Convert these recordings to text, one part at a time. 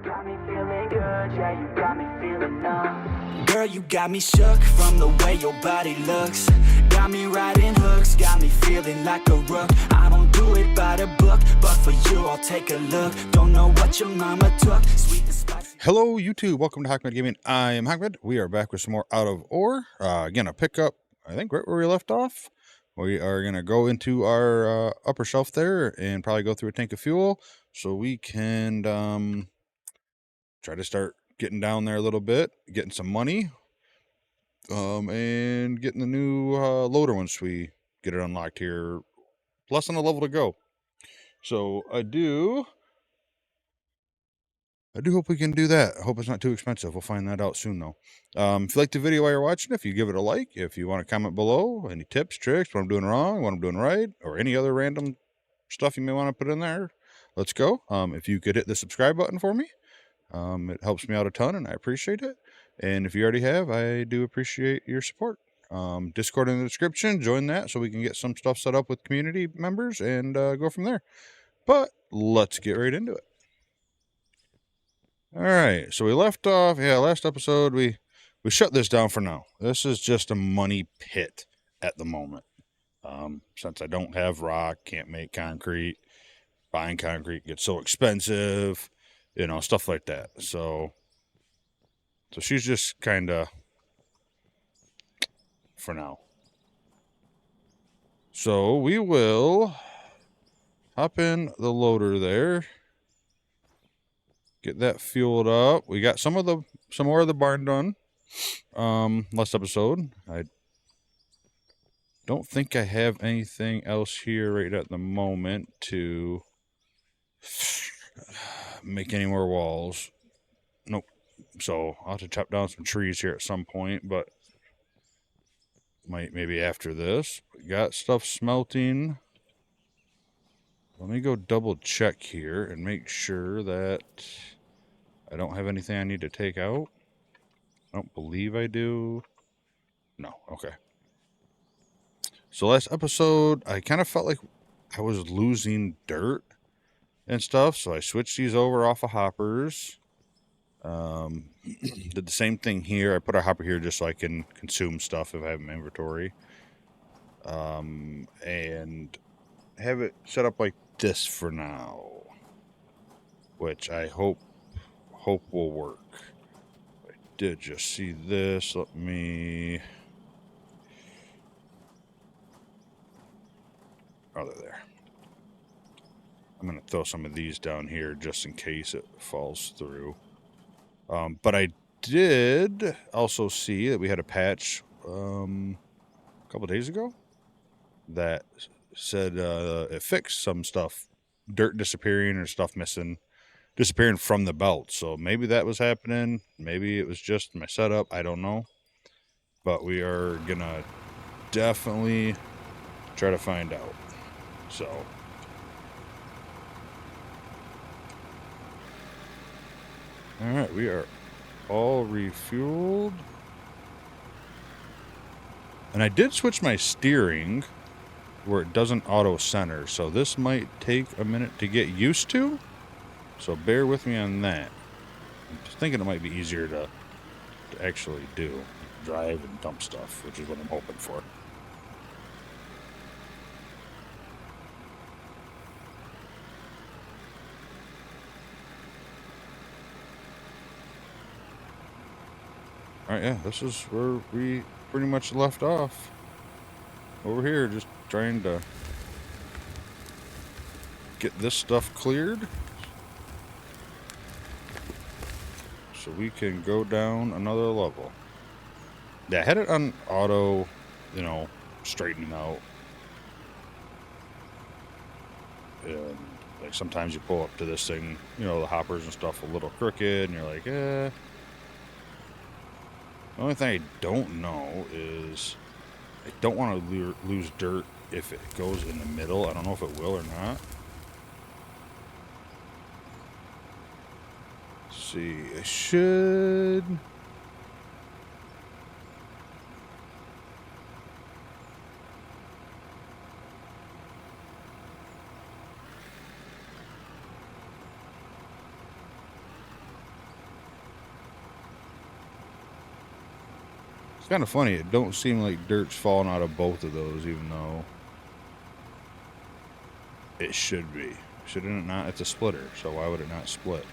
got me feeling good, yeah, you got me feeling numb. Girl, you got me shook from the way your body looks. Got me riding hooks, got me feeling like a rook. I don't do it by the book, but for you I'll take a look. Don't know what your mama took, sweet and spicy. Hello YouTube, welcome to Hackmed Gaming. I am Hackmed. We are back with some more Out of Ore. Again, a pickup, I think right where we left off. We are going to go into our upper shelf there and probably go through a tank of fuel so we can try to start getting down there a little bit, getting some money, and getting the new loader once we get it unlocked here. Less than a level to go. So I do hope we can do that. I hope it's not too expensive. We'll find that out soon, though. If you like the video while you're watching, if you give it a like, if you want to comment below, any tips, tricks, what I'm doing wrong, what I'm doing right, or any other random stuff you may want to put in there, let's go. If you could hit the subscribe button for me, it helps me out a ton, and I appreciate it. And if you already have, I do appreciate your support. Discord in the description, join that so we can get some stuff set up with community members and go from there. But let's get right into it. All right, so we left off, last episode, we shut this down for now. This is just a money pit at the moment. Since I don't have rock, can't make concrete, buying concrete gets so expensive, you know, stuff like that. So she's just kind of for now. So we will hop in the loader there. Get that fueled up. We got some more of the barn done. Last episode. I don't think I have anything else here right at the moment to make any more walls. Nope. So I'll have to chop down some trees here at some point, but maybe after this. We got stuff smelting. Let me go double check here and make sure that I don't have anything I need to take out. I don't believe I do. No, okay. So last episode, I kind of felt like I was losing dirt and stuff, so I switched these over off of hoppers. Did the same thing here. I put a hopper here just so I can consume stuff if I have my inventory. And have it set up like this for now, which I hope will work. I did just see this. Let me... Oh, they're there. I'm going to throw some of these down here just in case it falls through. But I did also see that we had a patch a couple days ago that said it fixed some stuff, dirt disappearing or stuff disappearing from the belt. So maybe that was happening. Maybe it was just my setup. I don't know. But we are going to definitely try to find out. So all right, we are all refueled. And I did switch my steering where it doesn't auto center, so this might take a minute to get used to. So bear with me on that. I'm just thinking it might be easier to actually drive and dump stuff, which is what I'm hoping for. All right, yeah, this is where we pretty much left off. Over here, just trying to get this stuff cleared so we can go down another level. Yeah, I had it on auto, straightening out. And like sometimes you pull up to this thing, the hoppers and stuff a little crooked, and you're like, eh. The only thing I don't know is I don't want to lose dirt if it goes in the middle. I don't know if it will or not. Let's see, I should... It's kind of funny. It don't seem like dirt's falling out of both of those, even though it should be. Shouldn't it not? It's a splitter, so why would it not split?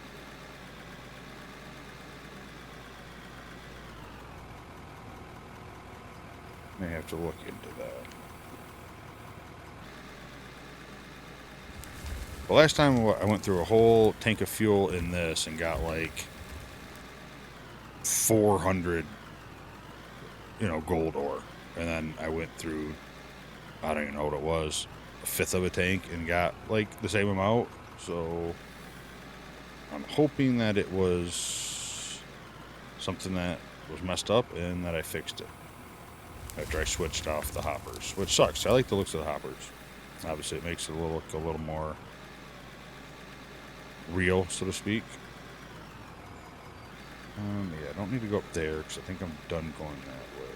May have to look into that. The last time I went through a whole tank of fuel in this and got like 400, gold ore. And then I went through, I don't even know what it was, a fifth of a tank and got like the same amount. So I'm hoping that it was something that was messed up and that I fixed it after I switched off the hoppers, which sucks. I like the looks of the hoppers. Obviously, it makes it look a little more real, so to speak. Yeah, I don't need to go up there because I think I'm done going that way.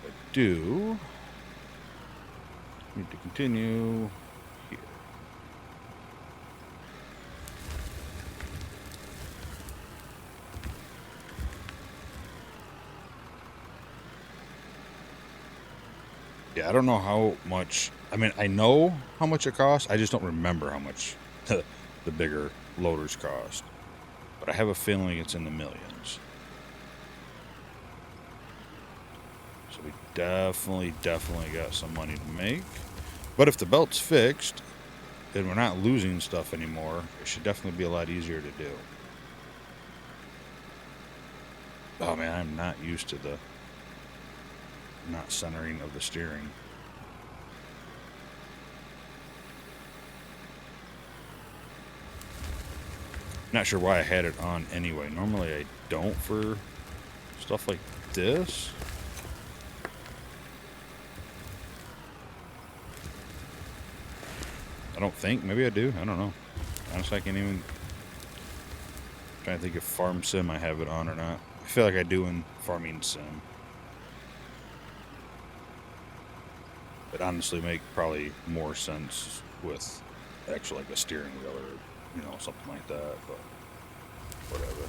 I do need to continue here. Yeah, I don't know how much. I mean, I know how much it costs. I just don't remember how much the bigger loaders cost. But I have a feeling it's in the millions. So we definitely got some money to make. But if the belt's fixed and we're not losing stuff anymore, it should definitely be a lot easier to do. Oh man, I'm not used to the not centering of the steering. Not sure why I had it on anyway. Normally I don't for stuff like this. I don't think. Maybe I do. I don't know. Honestly, I can't even... I'm trying to think if Farm Sim I have it on or not. I feel like I do in Farming Sim. It honestly make probably more sense with actually like a steering wheel or, something like that, but whatever.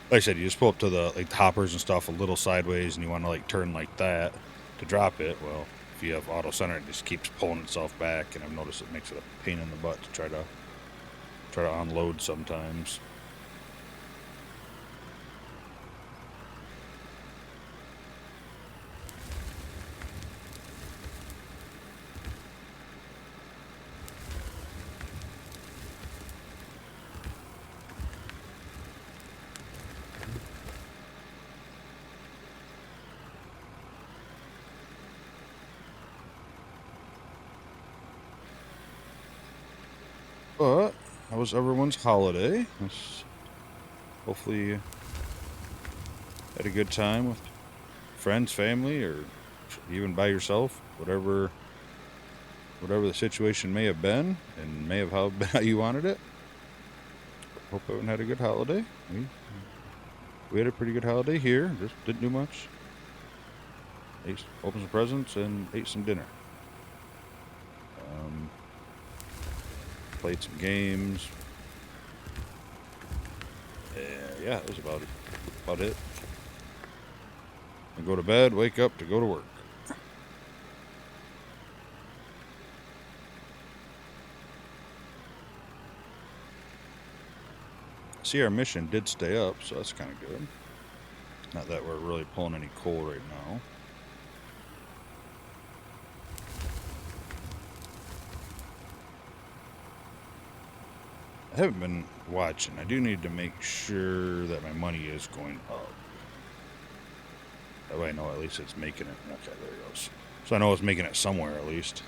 Like I said, you just pull up to the hoppers and stuff a little sideways and you want to turn like that to drop it. Well, if you have auto center, it just keeps pulling itself back, and I've noticed it makes it a pain in the butt to try to unload sometimes. But how was everyone's holiday? Hopefully you had a good time with friends, family, or even by yourself. Whatever the situation may have been, and may have been how you wanted it. Hope everyone had a good holiday. We had a pretty good holiday here. Just didn't do much. Opened some presents and ate some dinner. Played some games. Yeah, that was about it. And go to bed, wake up to go to work. See, our mission did stay up, so that's kind of good. Not that we're really pulling any coal right now. I haven't been watching. I do need to make sure that my money is going up. That way I know at least it's making it. Okay, there it goes. So I know it's making it somewhere at least.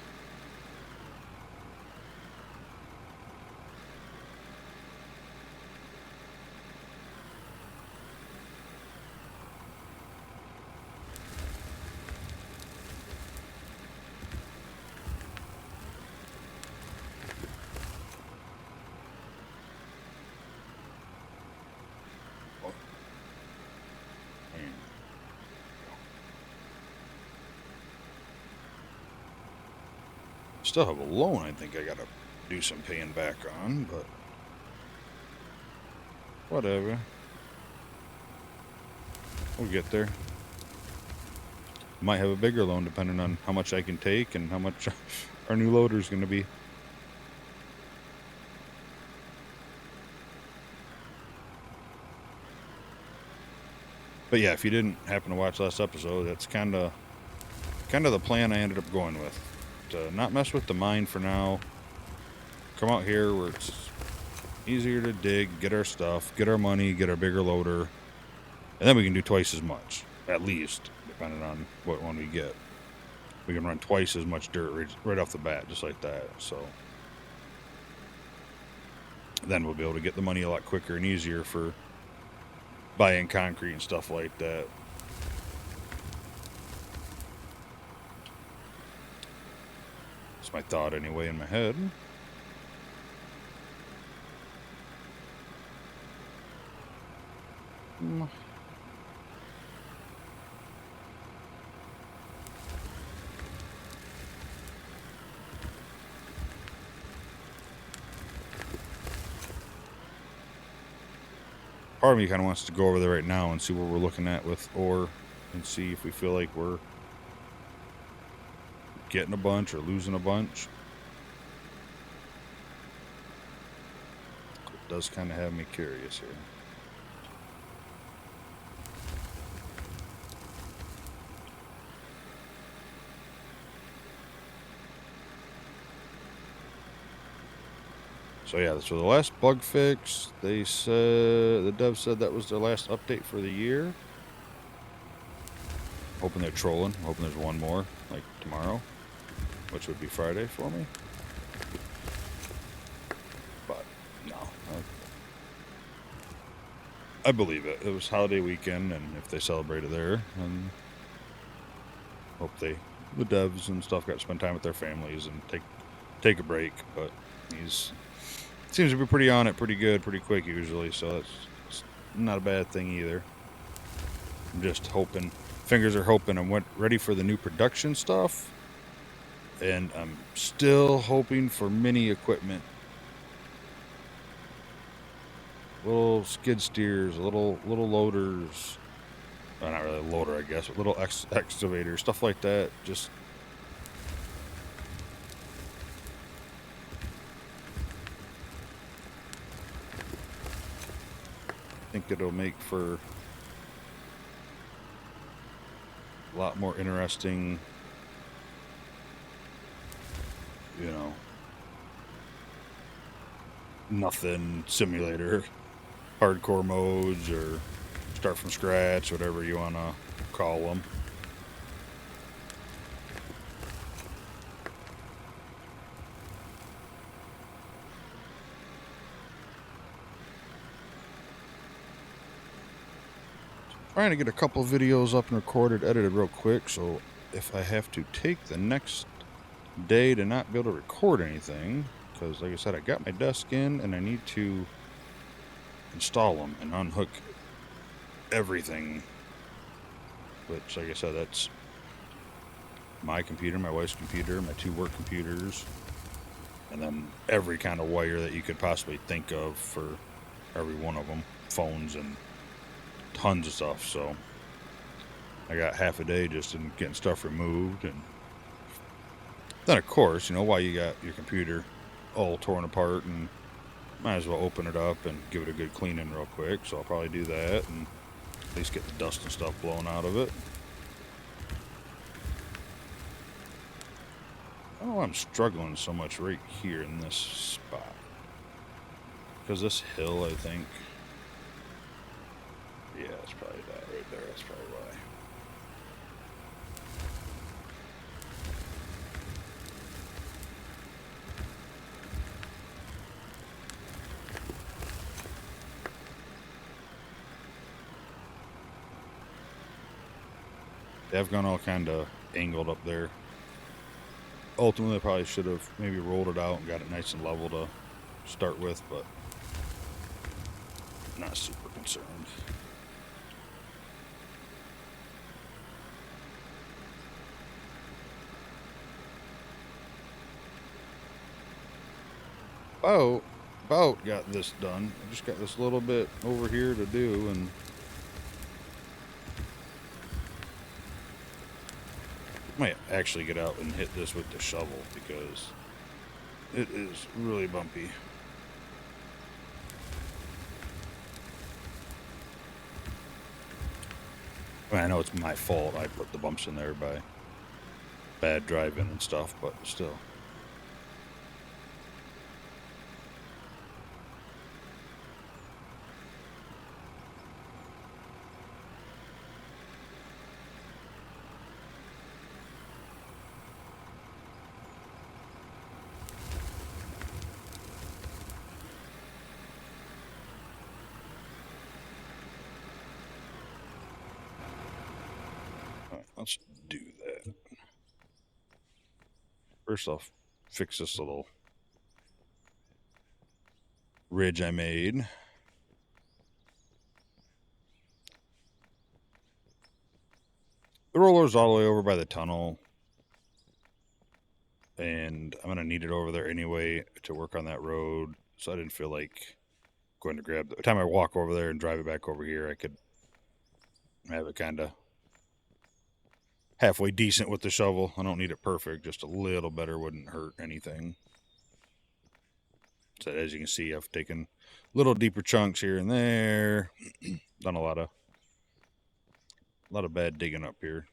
Still have a loan I think I gotta do some paying back on, but whatever. We'll get there. Might have a bigger loan depending on how much I can take and how much our new loader is going to be. But yeah, if you didn't happen to watch last episode, that's kind of the plan I ended up going with. To not mess with the mine for now. Come out here where it's easier to dig, get our stuff, get our money, get our bigger loader, and then we can do twice as much, at least, depending on what one we get. We can run twice as much dirt right off the bat, just like that. So then we'll be able to get the money a lot quicker and easier for buying concrete and stuff like that. That's my thought anyway in my head. Part of me kind of wants to go over there right now and see what we're looking at with ore and see if we feel like we're getting a bunch or losing a bunch. It does kind of have me curious here. So yeah, so the last bug fix, they said, the dev said that was their last update for the year. Hoping they're trolling. Hoping there's one more, like tomorrow, which would be Friday for me. But no, I believe it. It was holiday weekend, and if they celebrated there, and hope the devs and stuff got to spend time with their families and take a break. But seems to be pretty on it, pretty good, pretty quick usually, so it's not a bad thing either. I'm just hoping, fingers are hoping I'm ready for the new production stuff, and I'm still hoping for mini equipment. Little skid steers, little loaders, well, not really a loader I guess, but little excavators, stuff like that, just think it'll make for a lot more interesting, you know, nothing simulator, hardcore modes, or start from scratch, whatever you want to call them. Trying to get a couple videos up and recorded, edited real quick, so if I have to take the next day to not be able to record anything, because like I said, I got my desk in and I need to install them and unhook everything, which like I said, that's my computer, my wife's computer, my two work computers, and then every kind of wire that you could possibly think of for every one of them, phones and tons of stuff. So I got half a day just in getting stuff removed, and then of course, you know, while you got your computer all torn apart, and might as well open it up and give it a good cleaning real quick. So I'll probably do that and at least get the dust and stuff blown out of it. I don't know why I'm struggling so much right here in this spot, because this hill, I think, yeah, it's probably that right there. That's probably why. I've gone all kind of angled up there. Ultimately, I probably should have maybe rolled it out and got it nice and level to start with, but not super concerned. about got this done. I just got this little bit over here to do, and might actually get out and hit this with the shovel because it is really bumpy. I mean, I know it's my fault. I put the bumps in there by bad driving and stuff, but still. All right, let's do that. First, I'll fix this little ridge I made. The roller's all the way over by the tunnel, and I'm going to need it over there anyway to work on that road, so I didn't feel like going to grab the time I walk over there and drive it back over here. I could have it kind of halfway decent with the shovel. I don't need it perfect, just a little better wouldn't hurt anything. So as you can see, I've taken little deeper chunks here and there. Done a lot of bad digging up here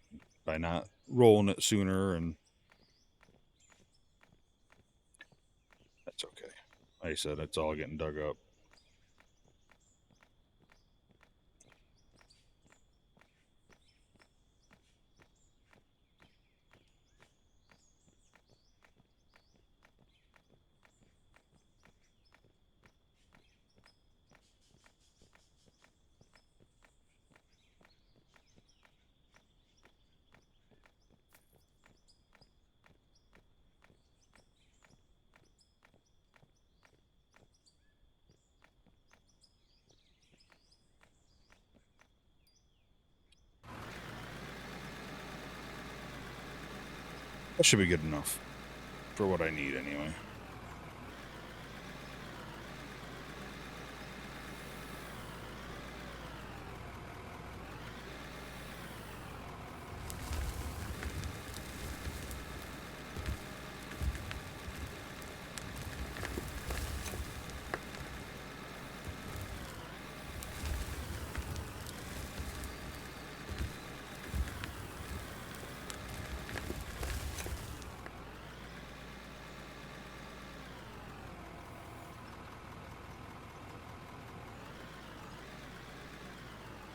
by not rolling it sooner, and that's okay. Like I said, it's all getting dug up. That should be good enough for what I need anyway.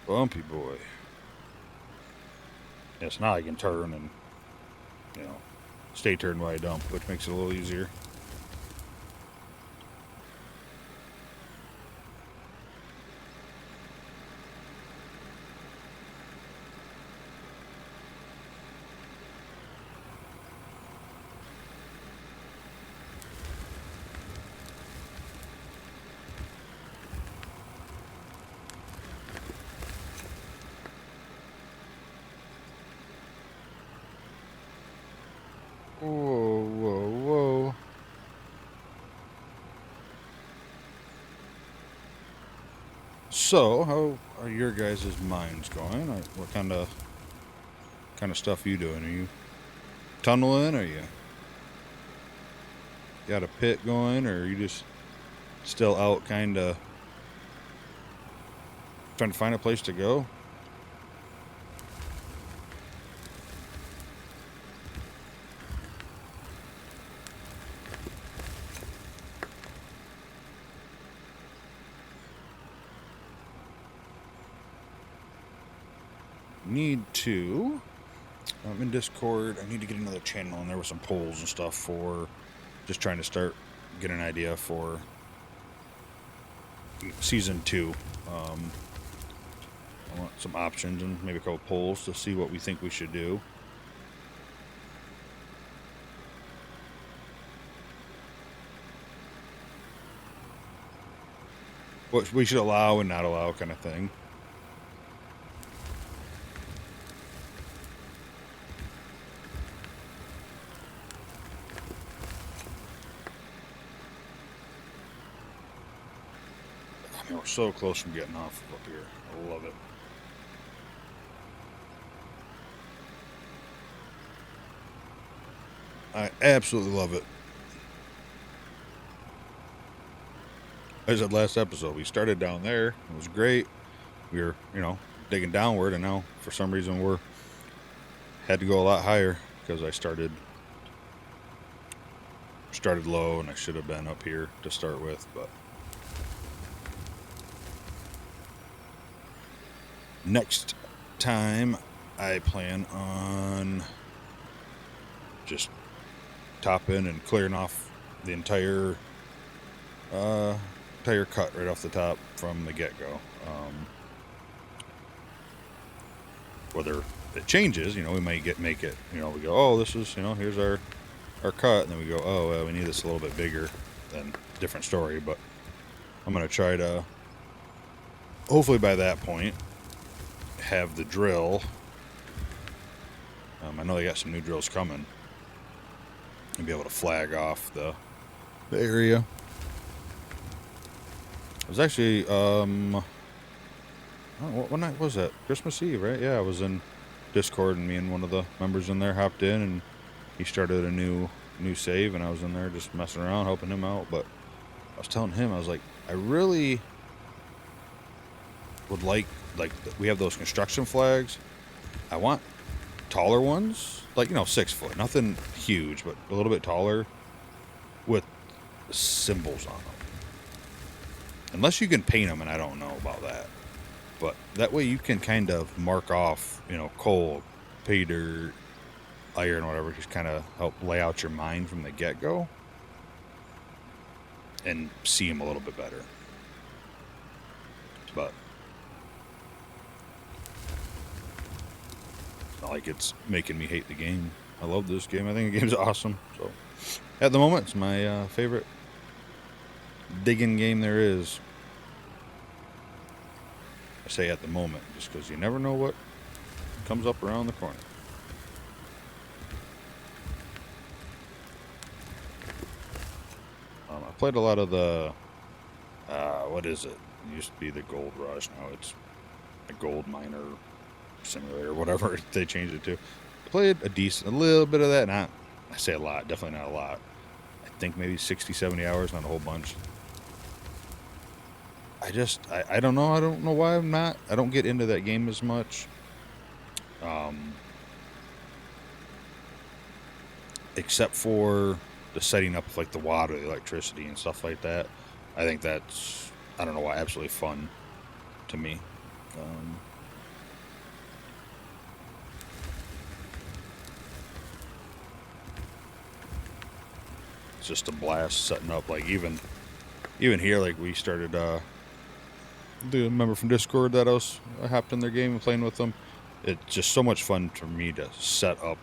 Bumpy boy. Yes, now I can turn and, stay turned while I dump, which makes it a little easier. Whoa, whoa, whoa. So, how are your guys' minds going? What kind of stuff are you doing? Are you tunneling? Are you got a pit going? Or are you just still out kind of trying to find a place to go? Need to. I'm in Discord. I need to get another channel, and there were some polls and stuff for just trying to start get an idea for season 2. I want some options and maybe a couple polls to see what we think we should do. What we should allow and not allow, kind of thing. Man, we're so close from getting off up here. I love it. I absolutely love it. As I said last episode, we started down there. It was great. We were, digging downward, and now for some reason we're had to go a lot higher because I started low, and I should have been up here to start with, but next time I plan on just topping and clearing off the entire cut right off the top from the get-go. Whether it changes, we might make it, we go, oh, this is, here's our cut, and then we go, oh, well, we need this a little bit bigger, then different story. But I'm going to try to, hopefully by that point, have the drill. I know they got some new drills coming, and be able to flag off the area. I was actually, what night was that? Christmas Eve, right? Yeah, I was in Discord, and me and one of the members in there hopped in, and he started a new save, and I was in there just messing around, helping him out. But I was telling him, I was like, I really would like we have those construction flags. I want taller ones, 6 foot, nothing huge, but a little bit taller, with symbols on them. Unless you can paint them, and I don't know about that. But that way you can kind of mark off, coal, pay dirt, iron, whatever, just kind of help lay out your mind from the get-go and see them a little bit better. But it's not like it's making me hate the game. I love this game. I think the game's awesome. So at the moment, it's my favorite digging game there is. I say at the moment just because you never know what comes up around the corner. I played a lot of the, what is it? It used to be the Gold Rush. Now it's a Gold Miner Simulator, whatever they changed it to. I played a little bit of that. I say a lot, definitely not a lot. I think maybe 60, 70 hours, not a whole bunch. I don't know. I don't know why I don't get into that game as much. Except for the setting up of the water, the electricity, and stuff like that. I think that's, I don't know why, absolutely fun to me. It's just a blast setting up, even here, we started, the member from Discord that I hopped in their game and playing with them. It's just so much fun for me to set up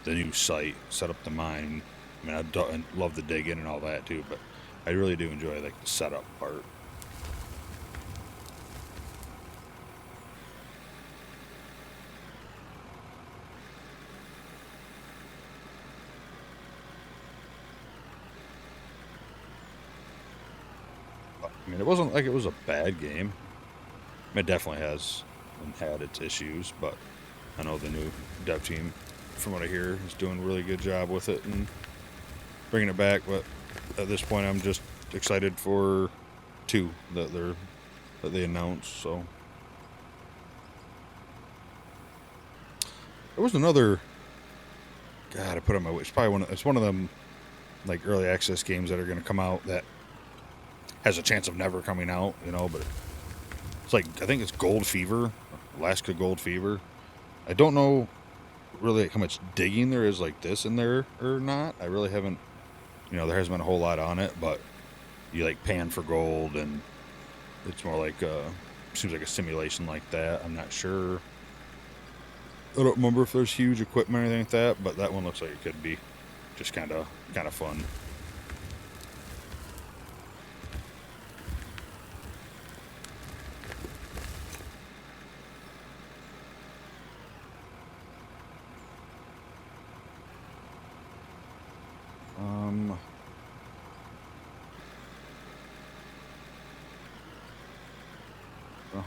the new site, set up the mine. I mean, I love the digging and all that too, but I really do enjoy the setup part. I mean, it wasn't like it was a bad game. It definitely has and had its issues, but I know the new dev team, from what I hear, is doing a really good job with it and bringing it back. But at this point, I'm just excited for 2 that they announced. So there was another. God, I put it on my wish. It's one of them early access games that are going to come out that has a chance of never coming out, but it's I think it's Gold Fever, Alaska Gold Fever. I don't know really how much digging there is this in there or not. I really haven't, there hasn't been a whole lot on it, but you pan for gold, and it's more seems like a simulation like that. I'm not sure. I don't remember if there's huge equipment or anything like that, but that one looks like it could be just kind of fun.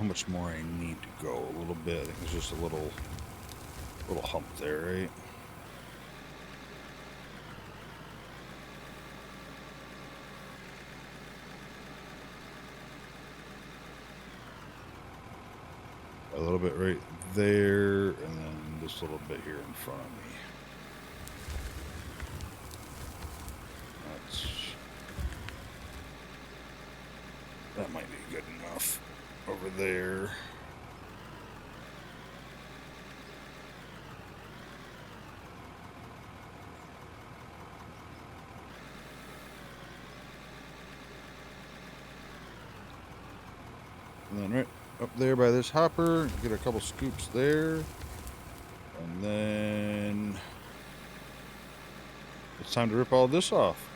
how much more I need to go. A little bit. I think there's just a little hump there, right? A little bit right there, and then this little bit here in front of me. That might be good enough over there. And then right up there by this hopper, get a couple scoops there. And then it's time to rip all this off.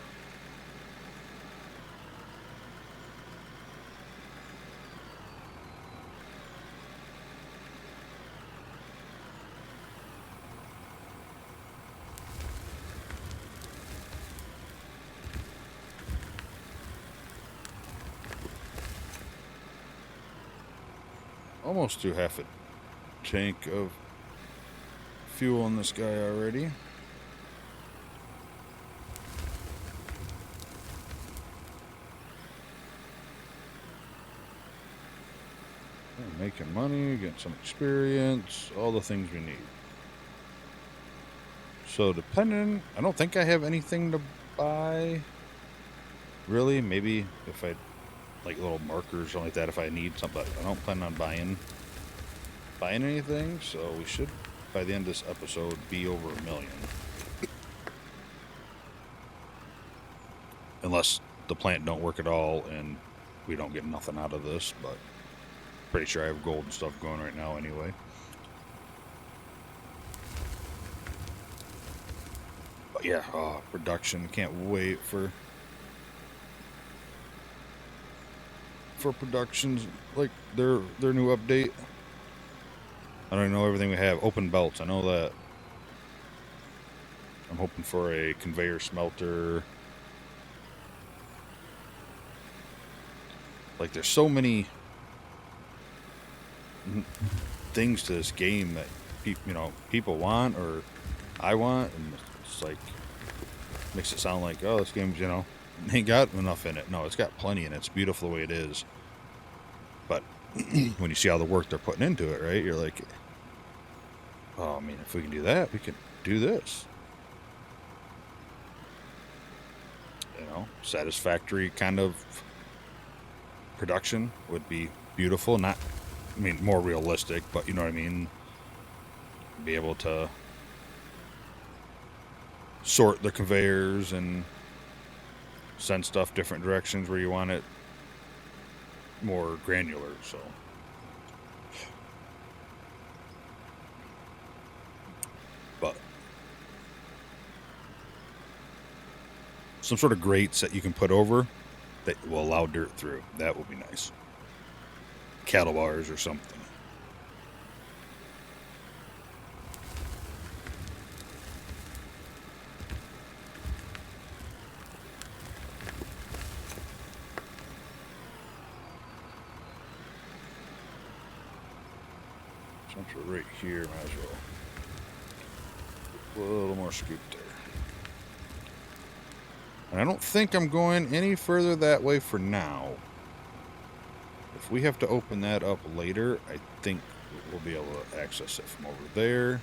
Almost through half a tank of fuel on this guy already. We're making money, getting some experience, all the things we need. So depending, I don't think I have anything to buy. Really, maybe if I like little markers or something like that if I need something. I don't plan on buying anything, so we should by the end of this episode be over 1 million. Unless the plant don't work at all and we don't get nothing out of this, but pretty sure I have gold and stuff going right now anyway. But yeah, production, can't wait for productions, like their new update. I don't know everything we have. Open belts, I know that. I'm hoping for a conveyor smelter. Like there's so many things to this game that people want or I want, and it's like makes it sound like, oh, this game's ain't got enough in it. No, it's got plenty, and it's beautiful the way it is. But when you see all the work they're putting into it, right, you're like, oh, I mean, if we can do that, we can do this. Satisfactory kind of production would be beautiful. Not, I mean, more realistic, but you know what I mean? Be able to sort the conveyors and send stuff different directions where you want it more granular. So but some sort of grates that you can put over that will allow dirt through, that will be nice. Cattle bars or something. Since we're right here, might as well. A little more scoop there. And I don't think I'm going any further that way for now. If we have to open that up later, I think we'll be able to access it from over there.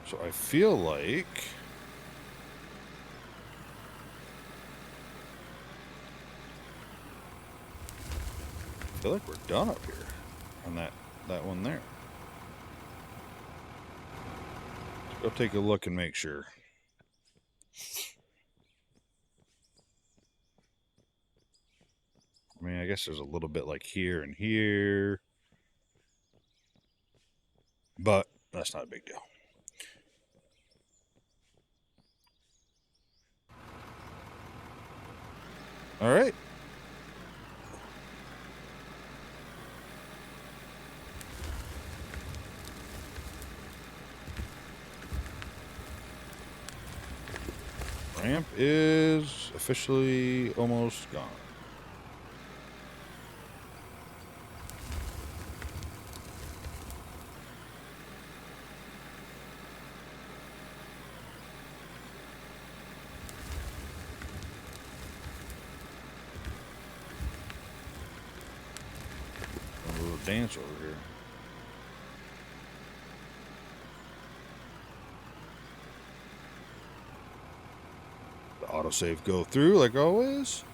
So I feel like we're done up here on that one there. Let's go take a look and make sure. I mean, I guess there's a little bit like here and here, but that's not a big deal. All right. Ramp is officially almost gone. stance over here. The autosave go through like always.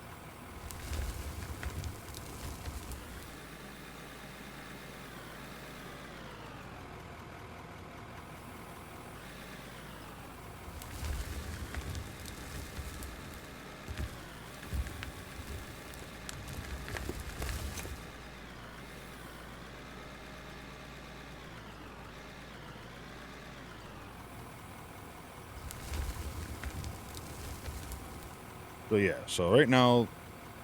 So yeah, so right now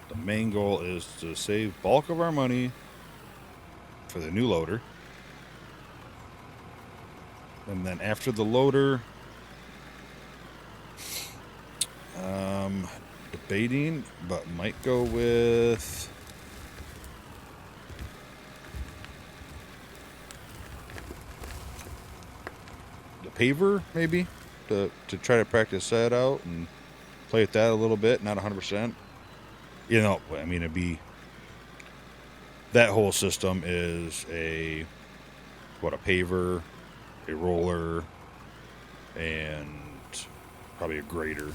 the main goal is to save bulk of our money for the new loader. And then after the loader, debating, but might go with the paver maybe to try to practice that out and play with that a little bit, not 100%. You know, I mean, it'd be that whole system is a paver, a roller, and probably a grader.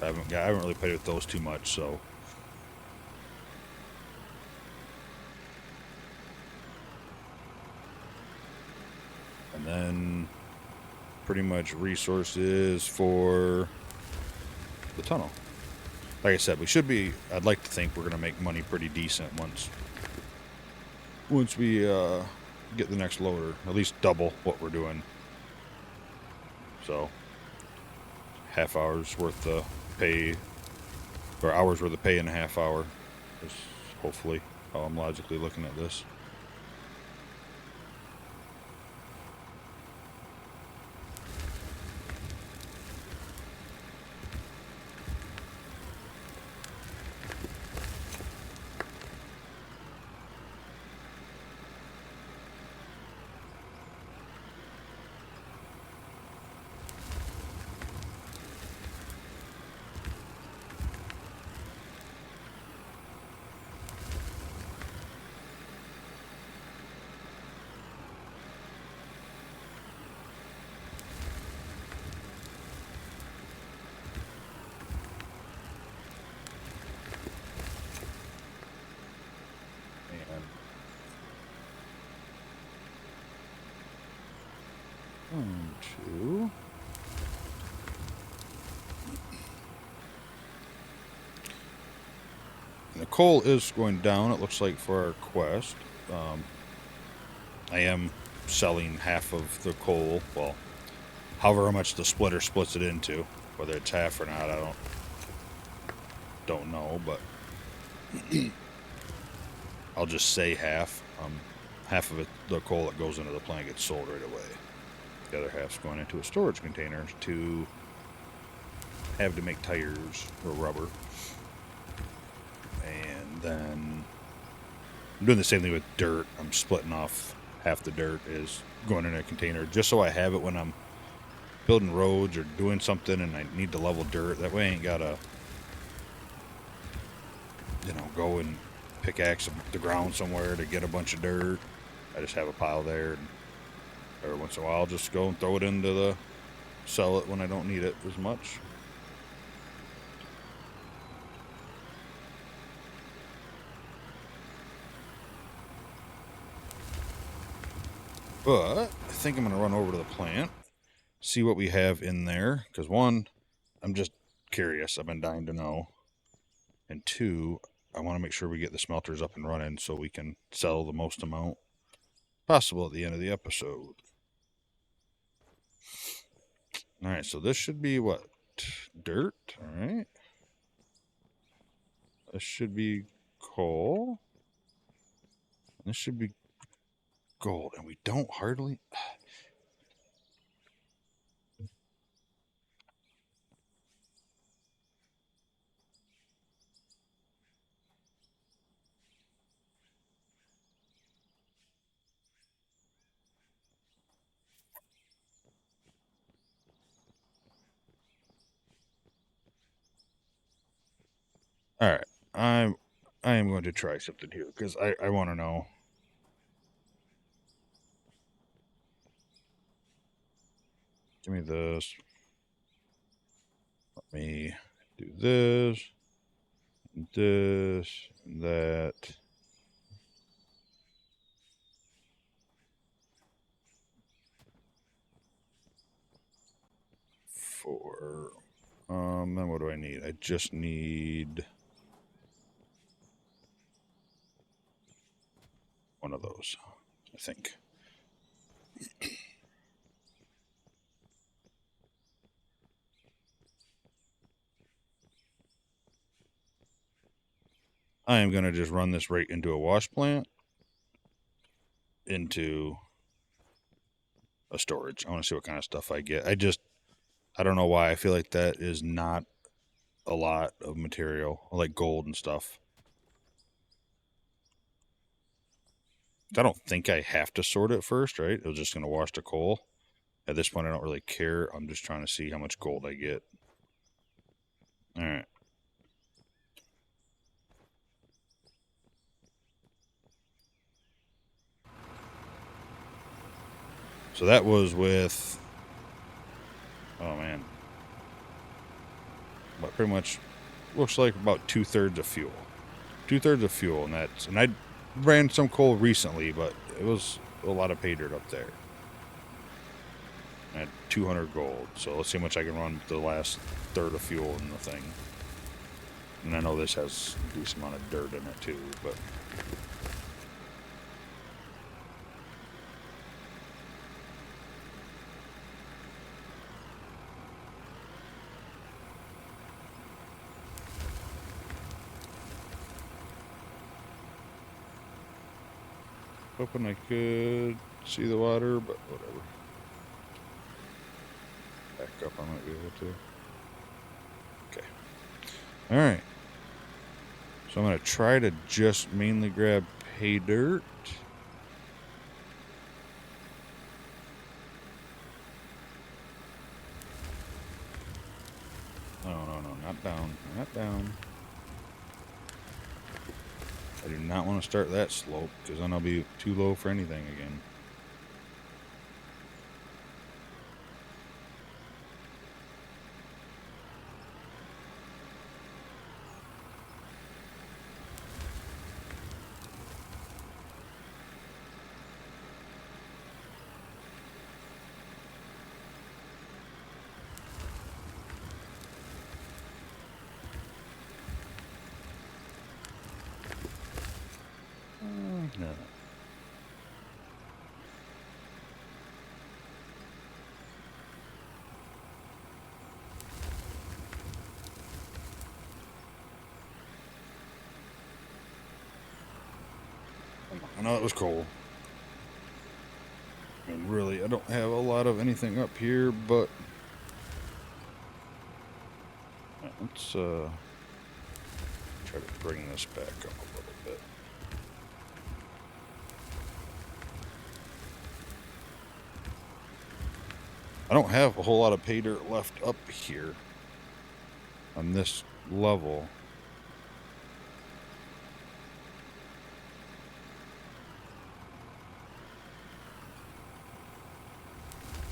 I haven't really played with those too much, so. And then pretty much resources for the tunnel. Like I said, we should be, I'd like to think we're going to make money pretty decent once we get the next loader, at least double what we're doing. So half hour's worth of pay, or hours worth of pay in a half hour is hopefully how I'm logically looking at this. And 1, 2. And the coal is going down, it looks like, for our quest. I am selling half of the coal, well, however much the splitter splits it into, whether it's half or not, I don't know, but I'll just say half. Half of it, the coal that goes into the plant, gets sold right away. The other half's going into a storage container to have to make tires or rubber. And then I'm doing the same thing with dirt. I'm splitting off half the dirt is going in a container just so I have it when I'm building roads or doing something and I need to level dirt. That way I ain't gotta, go and pickaxe the ground somewhere to get a bunch of dirt. I just have a pile there, and every once in a while I'll just go and throw it into sell it when I don't need it as much. But I think I'm going to run over to the plant, see what we have in there. Because 1, I'm just curious. I've been dying to know. And 2, I want to make sure we get the smelters up and running so we can sell the most amount possible at the end of the episode. Alright, so this should be what? Dirt? Alright. This should be coal. This should be gold. And we don't hardly... Alright, I am going to try something here because I want to know. Give me this. Let me do this, and this, and that. Four. Then what do I need? I just need one of those, I think. I am going to just run this right into a wash plant, into a storage. I want to see what kind of stuff I get. I don't know why. I feel like that is not a lot of material, like gold and stuff. I don't think I have to sort it first, right? It was just going to wash the coal. At this point, I don't really care. I'm just trying to see how much gold I get. All right. So that was with, oh man, but pretty much looks like about 2/3 of fuel. 2/3 of fuel, and I ran some coal recently, but it was a lot of pay dirt up there. I had 200 gold, so let's see how much I can run with the last third of fuel in the thing. And I know this has a decent amount of dirt in it too, but hoping I could see the water, but whatever. Back up, I might be able to. Okay. All right. So I'm going to try to just mainly grab pay dirt. No, not down, not down. I do not want to start that slope, because then I'll be too low for anything again. No. I know it was cold. And really, I don't have a lot of anything up here, but let's try to bring this back up a little bit. I don't have a whole lot of pay dirt left up here on this level.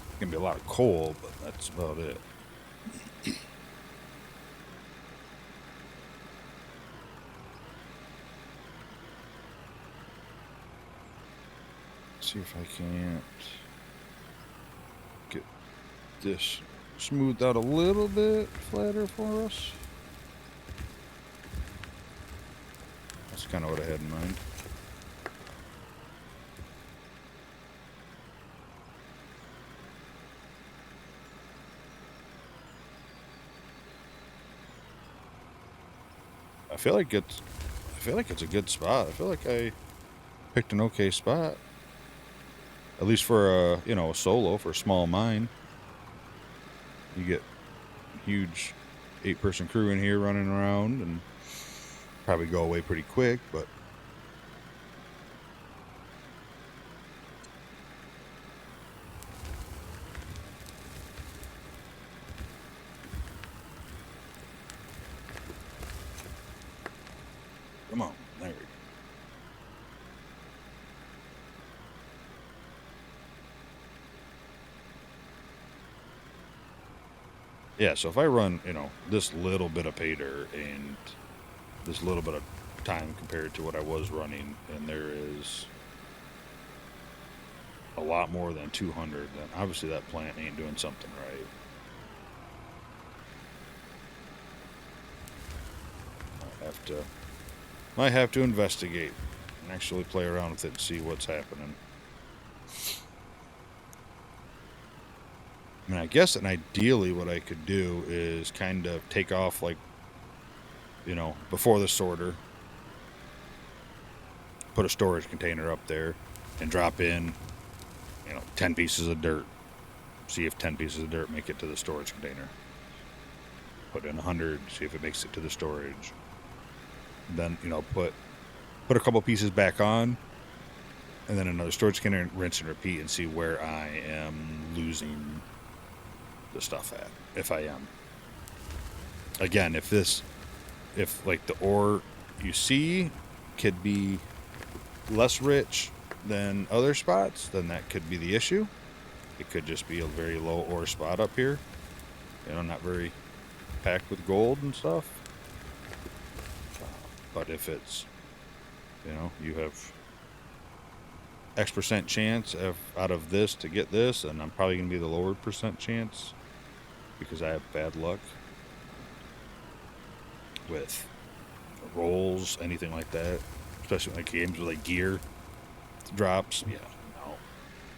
It's gonna be a lot of coal, but that's about it. See if I can't get this smoothed out a little bit flatter for us. That's kind of what I had in mind. I feel like it's a good spot. I feel like I picked an okay spot. At least for a solo, for a small mine. You get a huge 8-person crew in here running around and probably go away pretty quick, but come on, there we go. Yeah, so if I run, you know, this little bit of pay dirt and this little bit of time compared to what I was running, and there is a lot more than 200, then obviously that plant ain't doing something right. Might have to investigate and actually play around with it and see what's happening. I mean, I guess, and ideally what I could do is kind of take off, like, you know, before the sorter, put a storage container up there and drop in, you know, 10 pieces of dirt. See if 10 pieces of dirt make it to the storage container. Put in 100, see if it makes it to the storage. Then, you know, put a couple pieces back on, and then another storage container, rinse and repeat, and see where I am losing the stuff at, if I am. Again, if like the ore you see could be less rich than other spots, then that could be the issue. It could just be a very low ore spot up here, you know, not very packed with gold and stuff. But if it's, you know, you have X% chance out of this to get this, and I'm probably going to be the lower percent chance because I have bad luck with rolls, anything like that, especially like games with like gear drops. Yeah, no,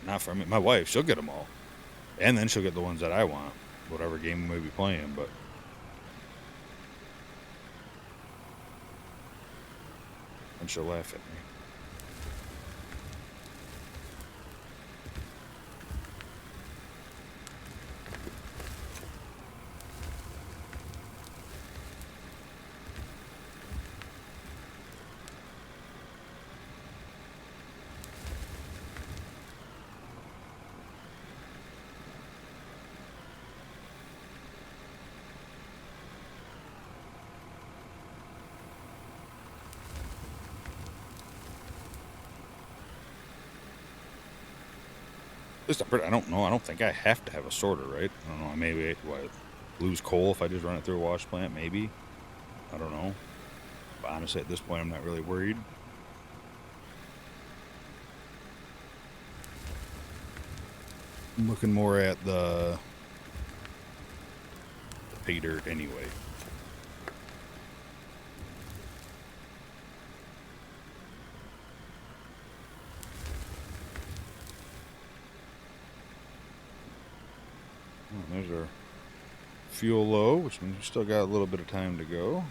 not for me. My wife, she'll get them all, and then she'll get the ones that I want, whatever game we may be playing. But and she'll laugh at me. I don't know. I don't think I have to have a sorter, right? I don't know. Maybe lose coal if I just run it through a wash plant. Maybe. I don't know. But honestly, at this point, I'm not really worried. I'm looking more at the pay dirt anyway. There's our fuel low, which means we still got a little bit of time to go.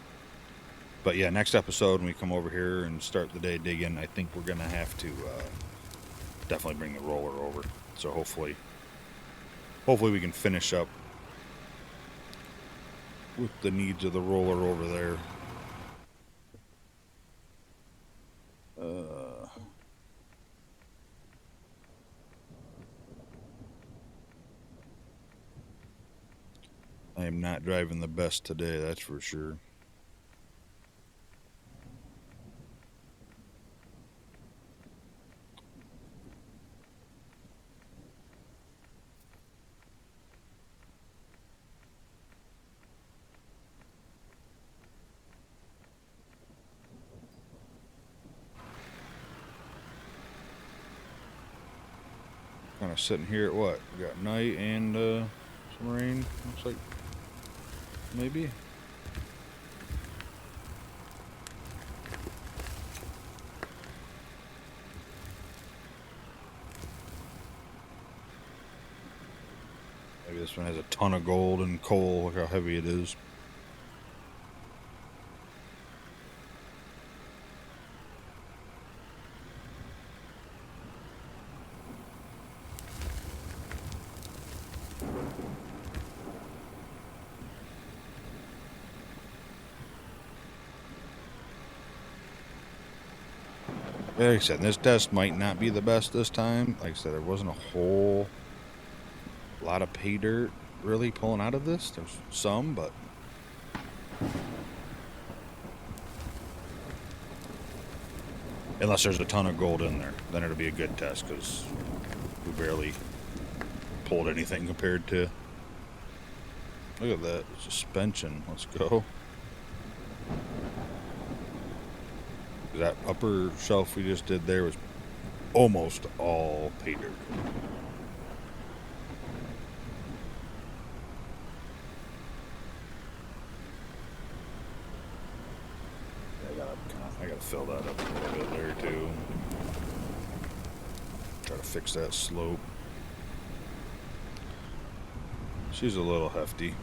But yeah, next episode when we come over here and start the day digging, I think we're going to have to definitely bring the roller over. So hopefully we can finish up with the needs of the roller over there. I am not driving the best today, that's for sure. Kind of sitting here at what? We got night and some rain, looks like. Maybe. Maybe this one has a ton of gold and coal. Look how heavy it is. Like I said, this test might not be the best this time. Like I said, there wasn't a whole lot of pay dirt really pulling out of this. There's some, but unless there's a ton of gold in there, then it'll be a good test because we barely pulled anything compared to Look at that suspension. Let's go. That upper shelf we just did there was almost all pay dirt. I gotta fill that up a little bit there too. Try to fix that slope. She's a little hefty.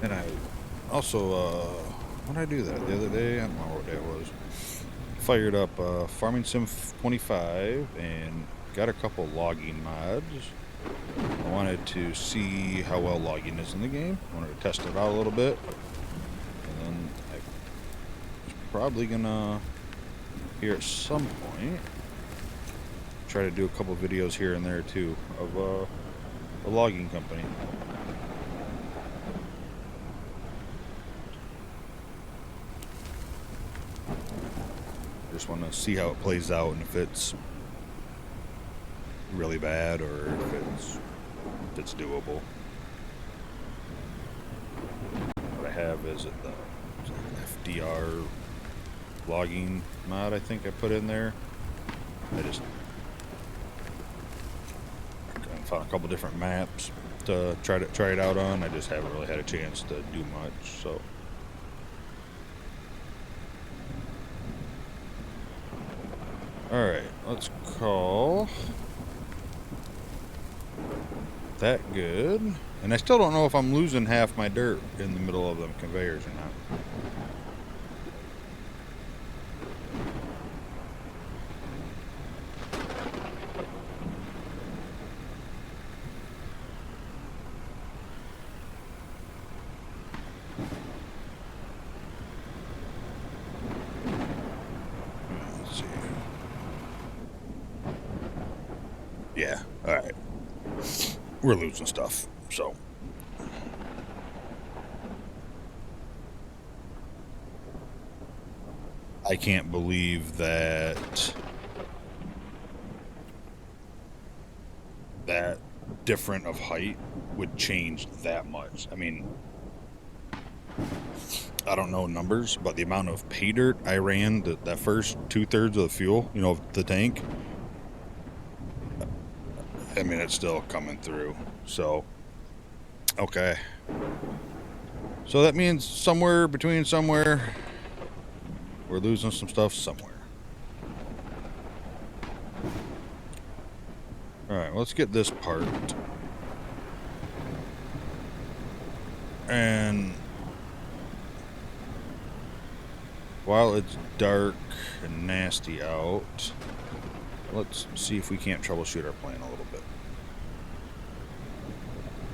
And I also, when did I do that? The other day? I don't know what day it was. Fired up Farming Sim 25 and got a couple logging mods. I wanted to see how well logging is in the game. I wanted to test it out a little bit. And then I was probably gonna, here at some point, try to do a couple videos here and there too of a logging company. Just want to see how it plays out and if it's really bad or if it's doable. What I have is it the FDR logging mod I think I put in there. I just found a couple different maps to try it out on. I just haven't really had a chance to do much, so. Alright, let's call that good. And I still don't know if I'm losing half my dirt in the middle of them conveyors or not. Let's see. Yeah, alright. We're losing stuff, so. I can't believe that different of height would change that much. I mean, I don't know numbers, but the amount of pay dirt I ran that first 2/3 of the fuel, you know, the tank, I mean, it's still coming through. So, okay. So that means somewhere between somewhere, we're losing some stuff somewhere. Alright, let's get this part. And while it's dark and nasty out, let's see if we can't troubleshoot our plan a little bit.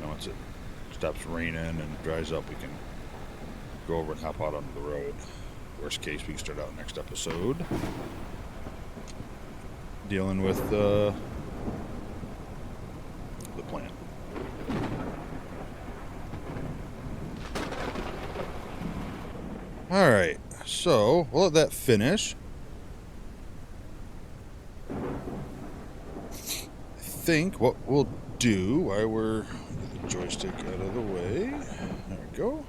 Now once it stops raining and dries up, we can go over and hop out onto the road. Worst case, we can start out next episode dealing with the plan. Alright, so we'll let that finish. I think what we'll do while we're get the joystick out of the way. There we go.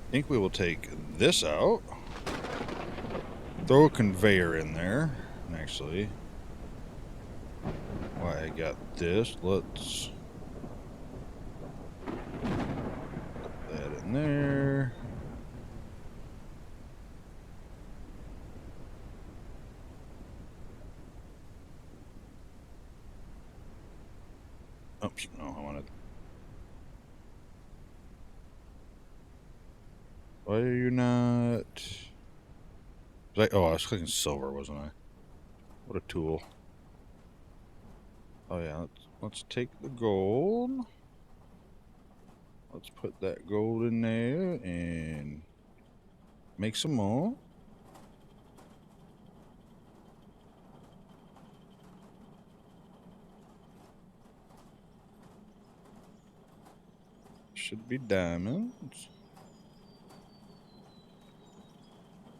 I think we will take this out. Throw a conveyor in there. And actually, while I got this, let's put that in there. Oops, no, I wanted. Why are you not? Oh, I was clicking silver, wasn't I? What a tool. Oh yeah, let's take the gold. Let's put that gold in there and make some more. should be diamonds.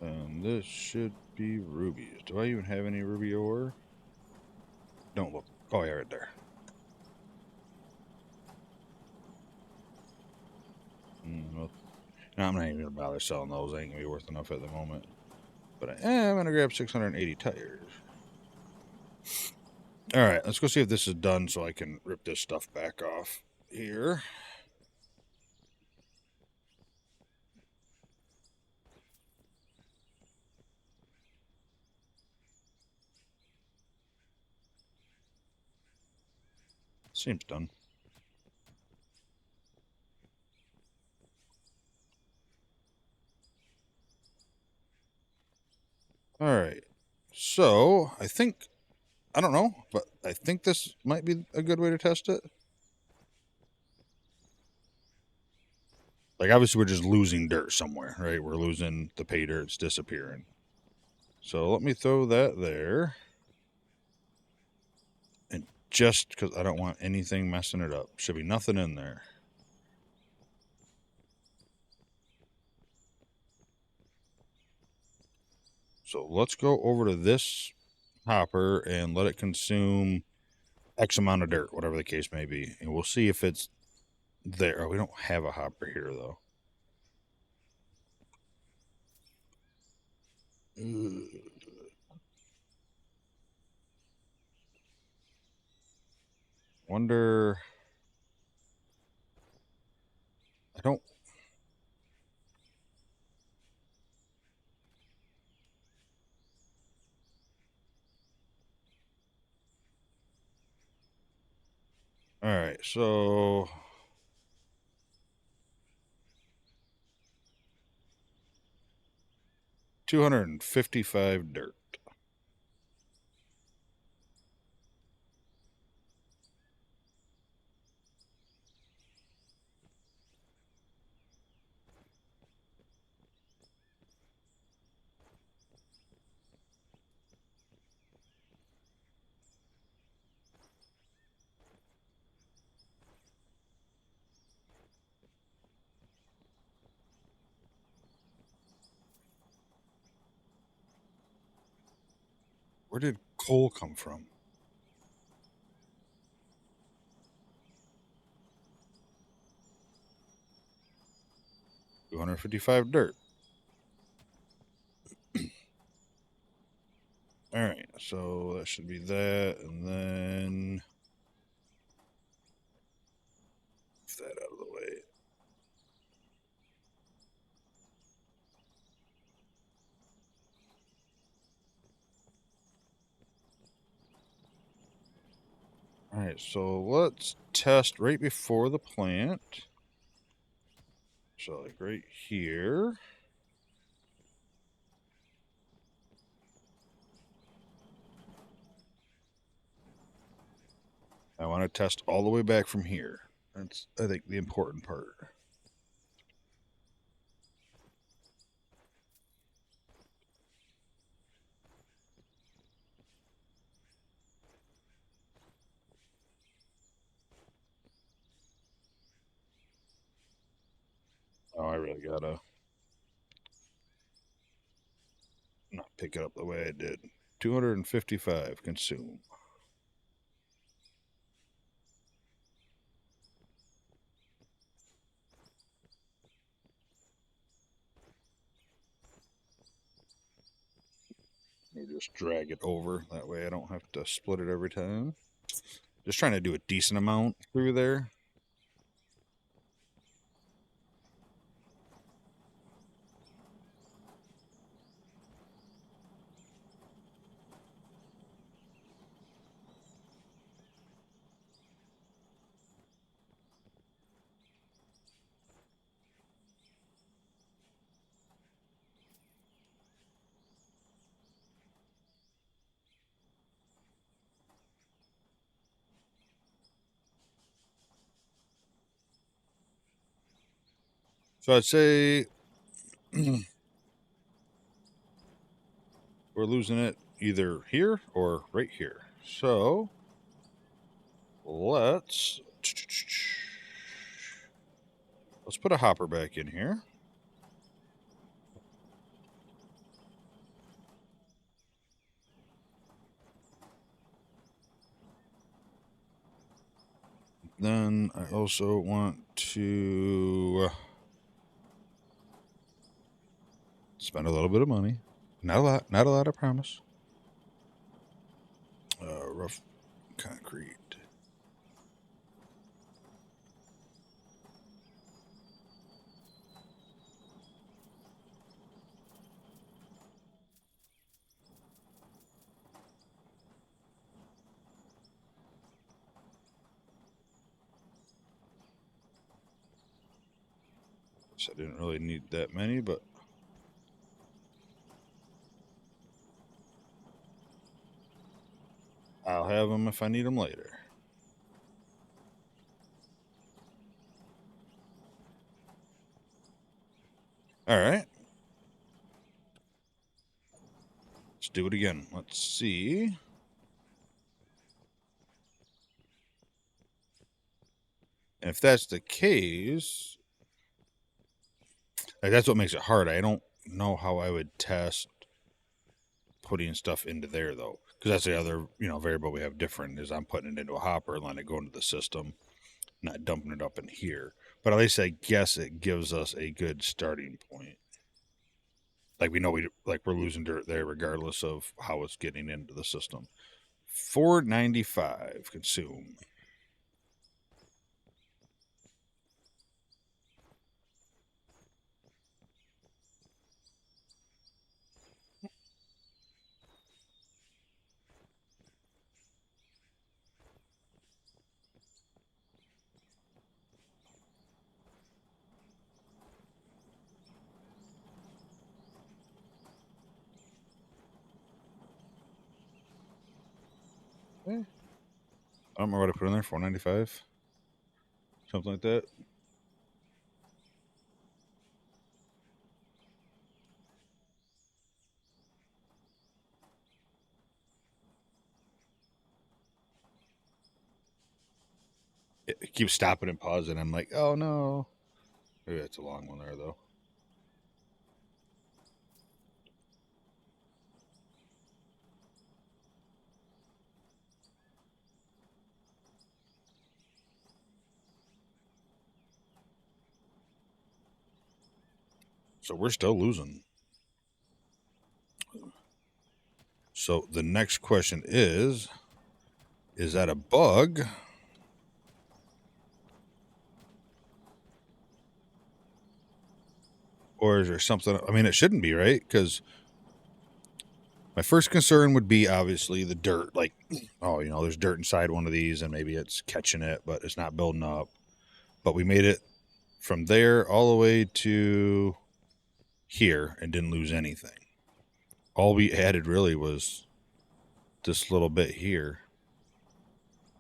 And this should be rubies. Do I even have any ruby ore? Don't look. Oh, yeah, right there. Well, no, I'm not even going to bother selling those. They ain't going to be worth enough at the moment. But I am going to grab 680 tires. All right, let's go see if this is done so I can rip this stuff back off here. Seems done. All right. So, I don't know, but I think this might be a good way to test it. Like, obviously, we're just losing dirt somewhere, right? We're losing the pay dirt. It's disappearing. So, let me throw that there. And just because I don't want anything messing it up. Should be nothing in there. So, let's go over to this hopper and let it consume X amount of dirt, whatever the case may be. And we'll see if it's there. Oh, we don't have a hopper here, though. Wonder. I don't. All right, so 255 dirt. Where did coal come from? $255 dirt. All right, so that should be that, and then move that out of the way. All right, so let's test right before the plant. So like right here. I want to test all the way back from here. That's, I think, the important part. Oh, I really gotta not pick it up the way I did. 255 consume. You just drag it over. That way I don't have to split it every time. Just trying to do a decent amount through there. So I'd say we're losing it either here or right here. So let's Let's put a hopper back in here. Then I also want to spend a little bit of money. Not a lot, I promise. Rough concrete. So I didn't really need that many, but I'll have them if I need them later. All right. Let's do it again. Let's see. And if that's the case, like, that's what makes it hard. I don't know how I would test putting stuff into there, though, because that's the other variable we have different is I'm putting it into a hopper and letting it go into the system, not dumping it up in here. But at least I guess it gives us a good starting point. Like we know we're losing dirt there regardless of how it's getting into the system. 495 consume. Okay. I don't remember what I put in there. 495, something like that. It keeps stopping and pausing. I'm like, oh no. Maybe that's a long one there though. So we're still losing. So the next question is that a bug? Or is there something? I mean, it shouldn't be, right? Because my first concern would be obviously the dirt. Like, oh, there's dirt inside one of these and maybe it's catching it, but it's not building up. But we made it from there all the way to here and didn't lose anything. All we added really was this little bit here.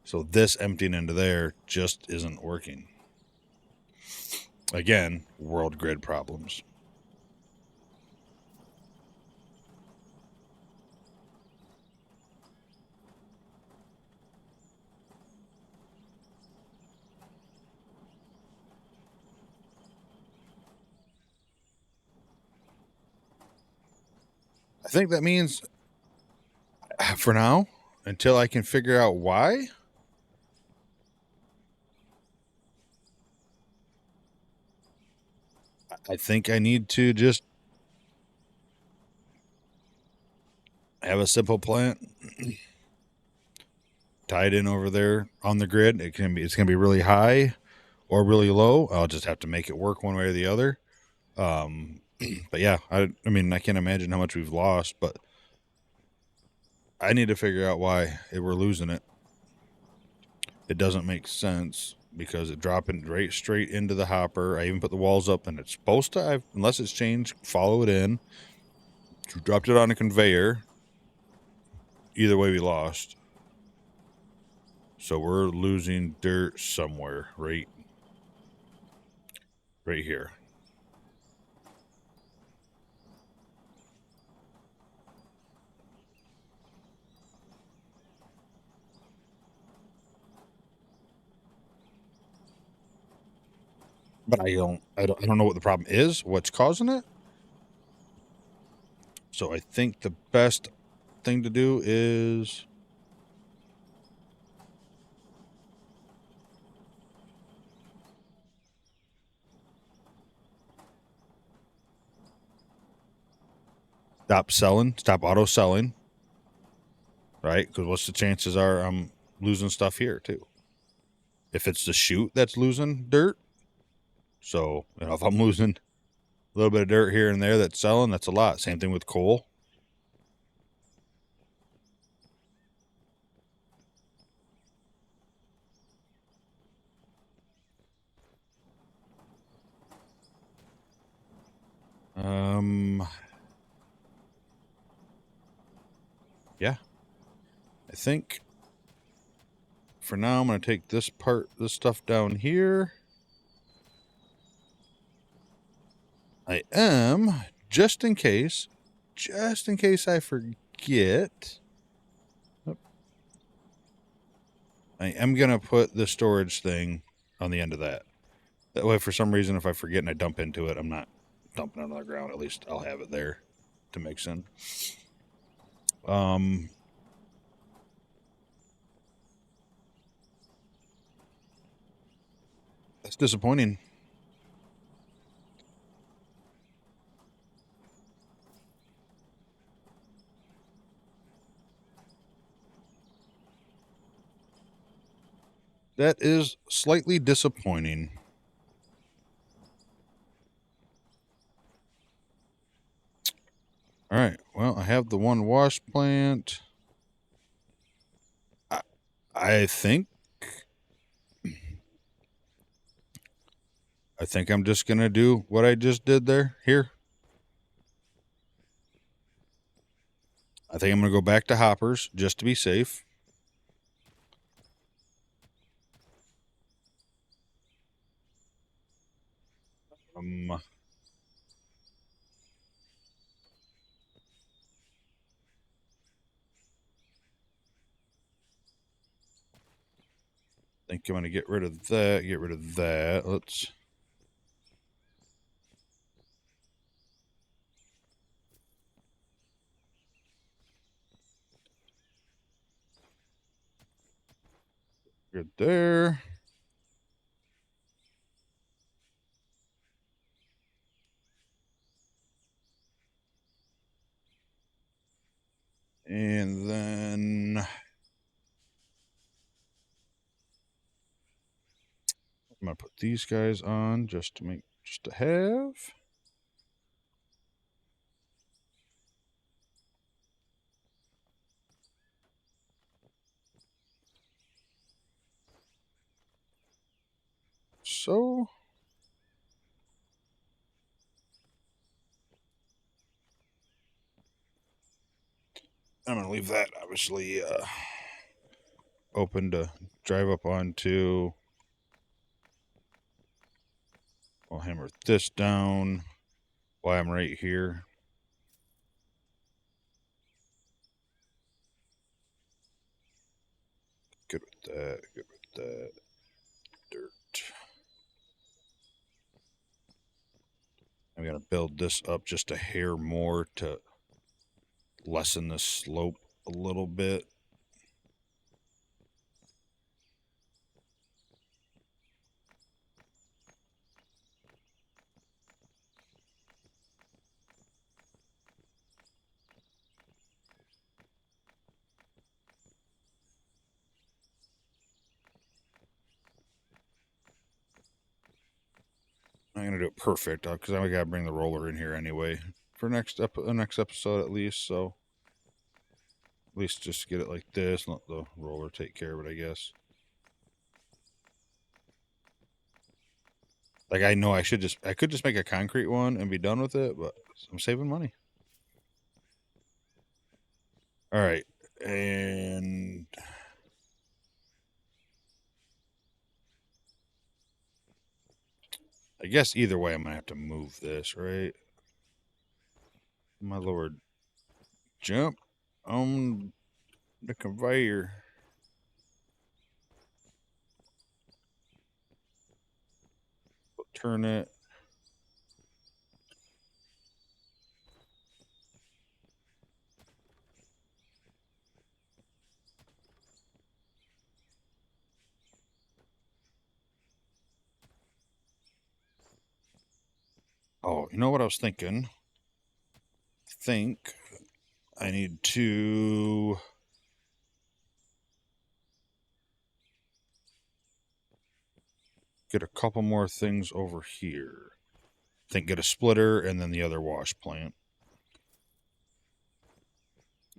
So this emptying into there just isn't working. Again, world grid problems. I think that means for now, until I can figure out why, I think I need to just have a simple plant tied in over there on the grid. It's gonna be really high or really low. I'll just have to make it work one way or the other. But yeah, I mean, I can't imagine how much we've lost, but I need to figure out why we're losing it. It doesn't make sense because it dropping right straight into the hopper. I even put the walls up, and it's supposed to, unless it's changed, follow it in. Dropped it on a conveyor. Either way, we lost. So we're losing dirt somewhere right here. but I don't know what the problem is, what's causing it. So I think the best thing to do is stop auto selling, right? Because what's the chances are I'm losing stuff here too. If it's the chute that's losing dirt, so if I'm losing a little bit of dirt here and there that's selling, that's a lot. Same thing with coal. Yeah, I think for now I'm going to take this stuff down here. I am, just in case I forget, I am going to put the storage thing on the end of that. That way, for some reason, if I forget and I dump into it, I'm not dumping it on the ground. At least I'll have it there to mix in. That's disappointing. That is slightly disappointing. All right. Well, I have the one wash plant. I think I'm just going to do what I just did here. I think I'm going to go back to hoppers just to be safe. I think I'm going to get rid of that. Let's... Good there. And then I'm going to put these guys on just to have. So I'm going to leave that obviously open to drive up onto. I'll hammer this down while I'm right here. Good with that. Good with that. Dirt. I'm going to build this up just a hair more to lessen the slope a little bit. I'm going to do it perfect because I got to bring the roller in here anyway for next episode at least. So at least just get it like this and let the roller take care of it, I guess. Like I know I could just make a concrete one and be done with it, but I'm saving money. All right. And I guess either way I'm going to have to move this, right? My lord. Jump on the conveyor. Put turn it. Oh, you know what I was thinking? I think I need to get a couple more things over here. I think get a splitter and then the other wash plant.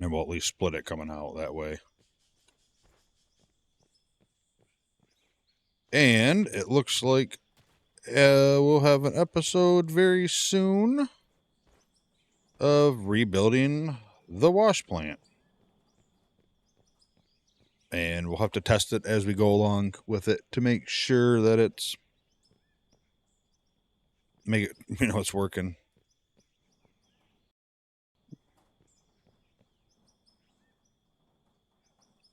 And we'll at least split it coming out that way. And it looks like we'll have an episode very soon of rebuilding the wash plant. And we'll have to test it as we go along with it to make sure that it's it's working.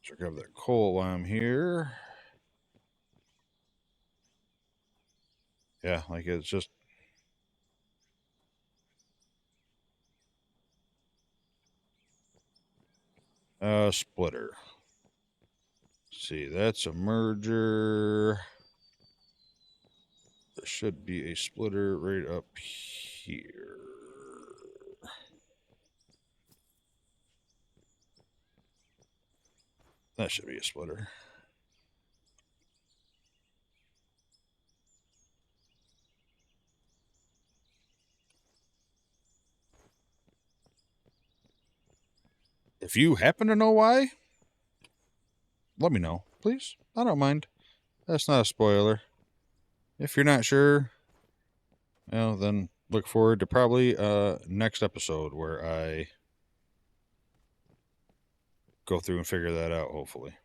So grab that coal while I'm here. Yeah, like it's just a splitter. Let's see, that's a merger. There should be a splitter right up here. That should be a splitter. If you happen to know why, let me know, please. I don't mind. That's not a spoiler. If you're not sure, then look forward to probably next episode where I go through and figure that out, hopefully.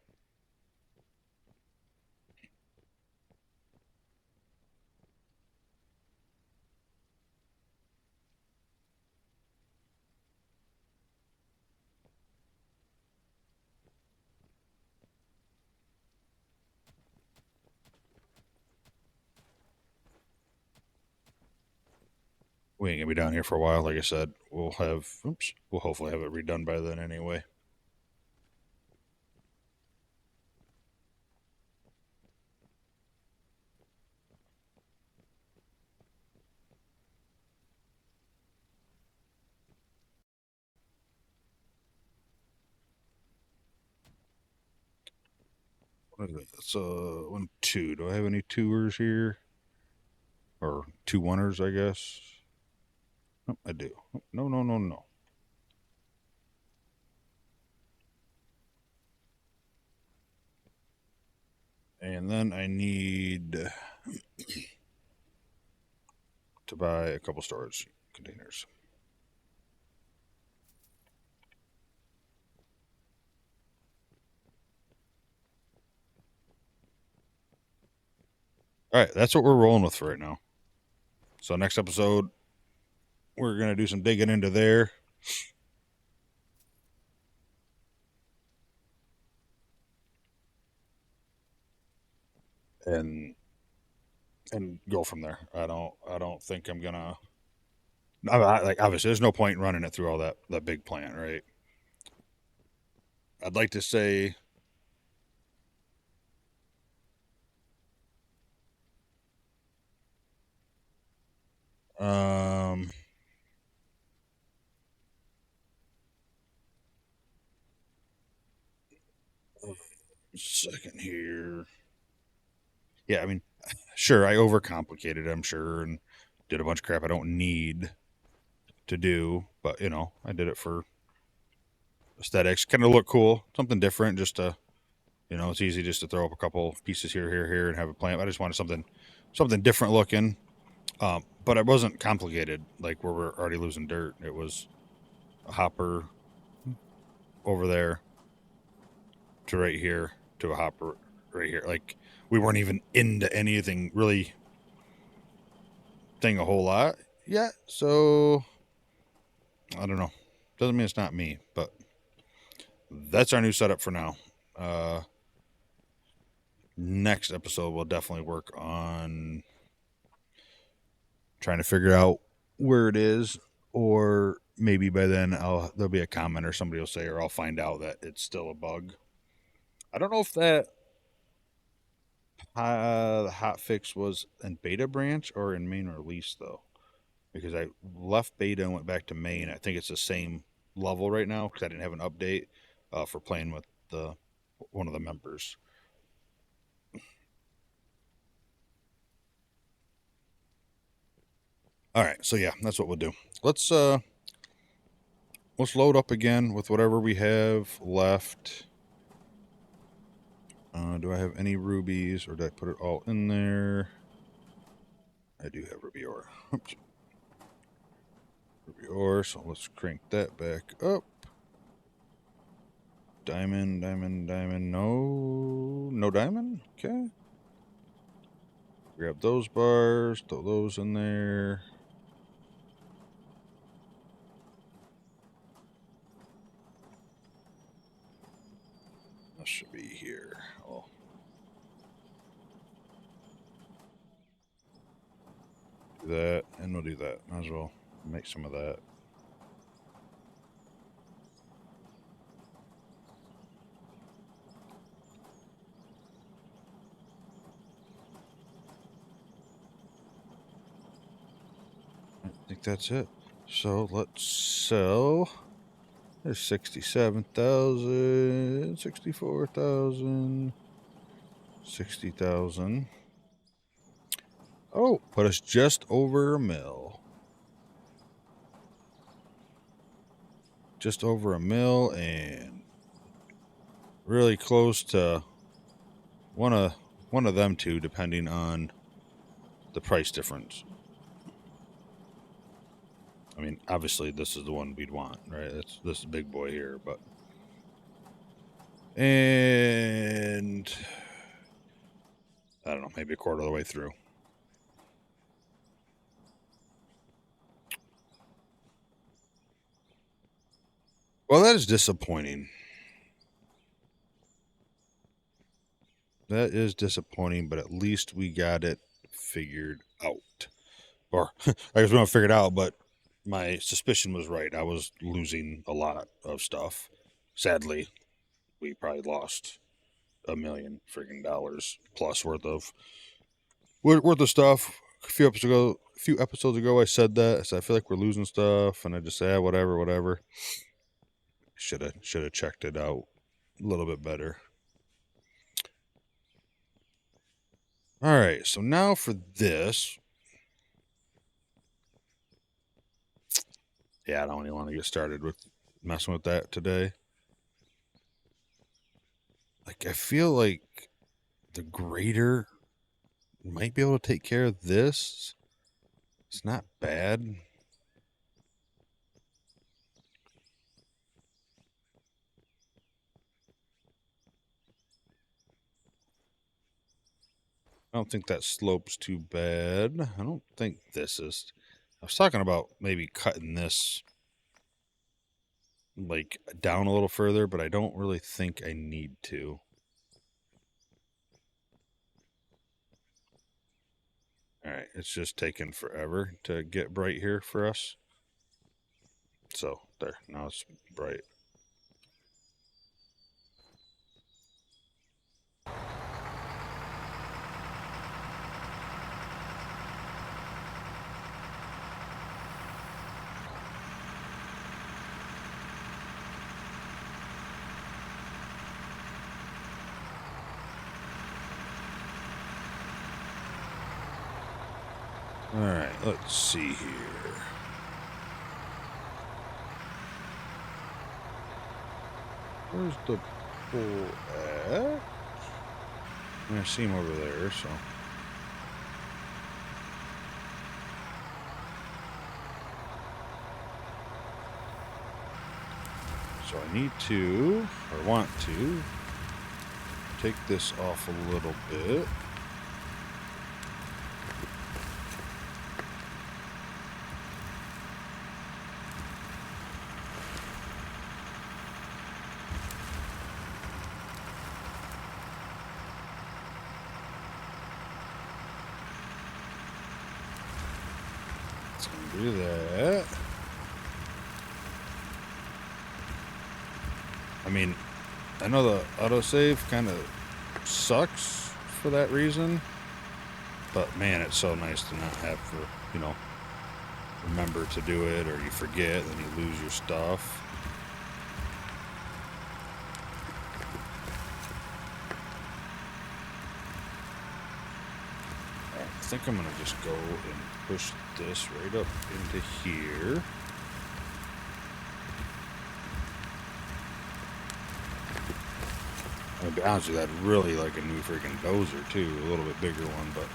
We ain't gonna be down here for a while. Like I said, we'll hopefully have it redone by then anyway. What is it? It's 1, 2. Do I have any tours here? Or 2 oneers, I guess. Oh, I do. No, no, no, no. And then I need to buy a couple storage containers. All right, that's what we're rolling with for right now. So next episode, we're gonna do some digging into there. And go from there. I don't think I'm gonna. Like obviously, there's no point in running it through all that big plant, right? I'd like to say. Um, second here. Yeah, I mean, sure, I overcomplicated, I'm sure, and did a bunch of crap I don't need to do, but I did it for aesthetics. Kind of look cool, something different, just to, it's easy just to throw up a couple pieces here, and have a plant. I just wanted something different looking. But it wasn't complicated, like where we're already losing dirt. It was a hopper over there to right here to a hopper right here. Like we weren't even into anything really thing a whole lot yet. So I don't know. Doesn't mean it's not me, but that's our new setup for now. Next episode we'll definitely work on trying to figure out where it is, or maybe by then there'll be a comment or somebody will say, or I'll find out that it's still a bug. I don't know if that the hot fix was in beta branch or in main release though, because I left beta and went back to main. I think it's the same level right now because I didn't have an update for playing with the one of the members. All right, so yeah, that's what we'll do. Let's load up again with whatever we have left. Do I have any rubies, or did I put it all in there? I do have ruby ore. Oops. Ruby ore, so let's crank that back up. Diamond, diamond, diamond. No diamond? Okay. Grab those bars, throw those in there. That should be here. Oh. Do that, and we'll do that. Might as well make some of that. I think that's it. So let's sell. There's 67,000, 64,000, 60,000. Oh, put us just over a mil. Just over a mil, and really close to one of them two, depending on the price difference. I mean, obviously this is the one we'd want, right? This is big boy here, but and I don't know, maybe a quarter of the way through. Well, that is disappointing. That is disappointing, but at least we got it figured out. Or I guess we don't figure it out, but my suspicion was right. I was losing a lot of stuff. Sadly, we probably lost $1 million friggin' dollars plus worth of stuff. A few episodes ago, I said that. I said I feel like we're losing stuff, and I just say whatever. Should have checked it out a little bit better. All right, so now for this. Yeah, I don't even want to get started with messing with that today. Like, I feel like the grader might be able to take care of this. It's not bad. I don't think that slope's too bad. I don't think this is. I was talking about maybe cutting this like down a little further, but I don't really think I need to. All right, it's just taking forever to get bright here for us. So there, now it's bright. All right, let's see here. Where's the bull at? I see him over there, so. So I need to, or want to, take this off a little bit. Do that. I mean, I know the autosave kind of sucks for that reason, but man, it's so nice to not have to, you know, remember to do it, or you forget, then you lose your stuff. I think I'm gonna just go and push this right up into here. To be honest with you, I'd really like a new freaking dozer too, a little bit bigger one, but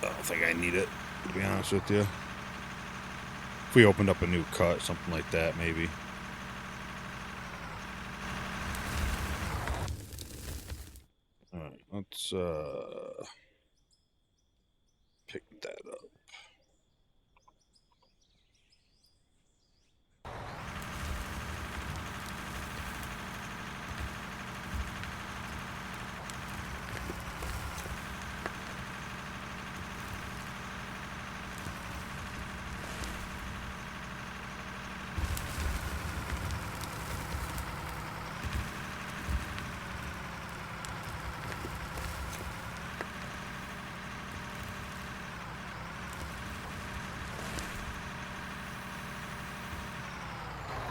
I don't think I need it, to be honest with you. If we opened up a new cut, something like that, maybe. Alright, let's pick that up.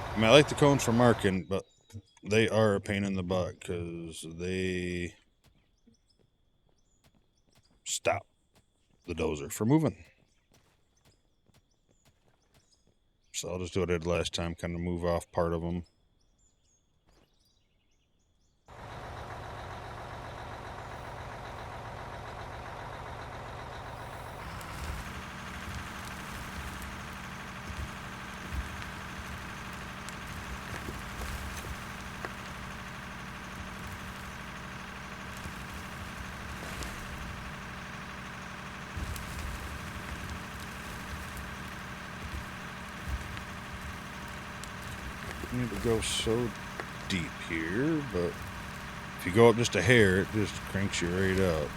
I mean, I like the cones for marking, but they are a pain in the butt because they stop the dozer from moving. So I'll just do what I did last time, kind of move off part of them. Need to go so deep here, but if you go up just a hair, it just cranks you right up.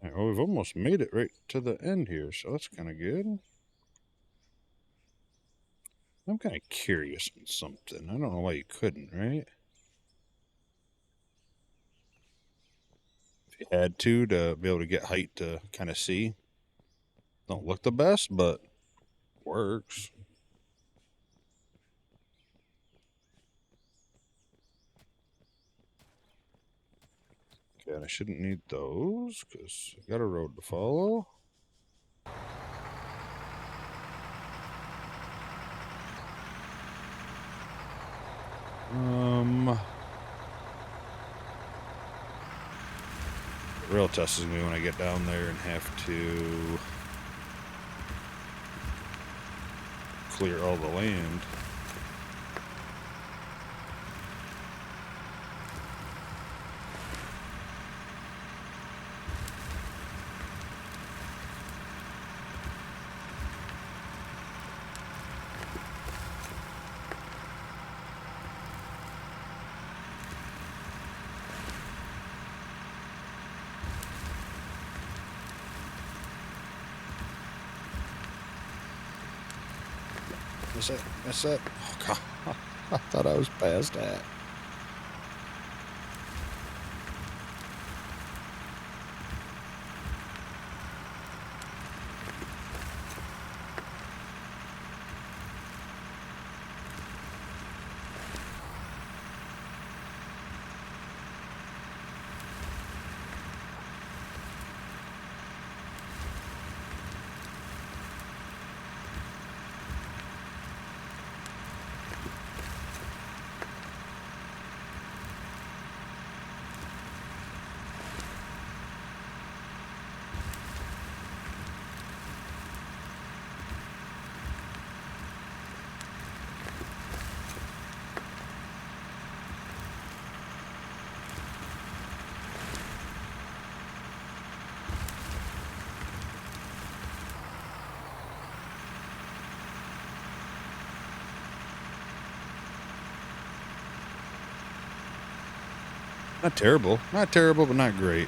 Alright, well, we've almost made it right to the end here, so that's kind of good. I'm kind of curious on something. I don't know why you couldn't, right? If you had to be able to get height to kind of see. Don't look the best, but works. Okay, and I shouldn't need those because I got a road to follow. The real test is me when I get down there and have to clear all the land. That's it. Oh, God. I thought I was past that. Not terrible. Not terrible, but not great.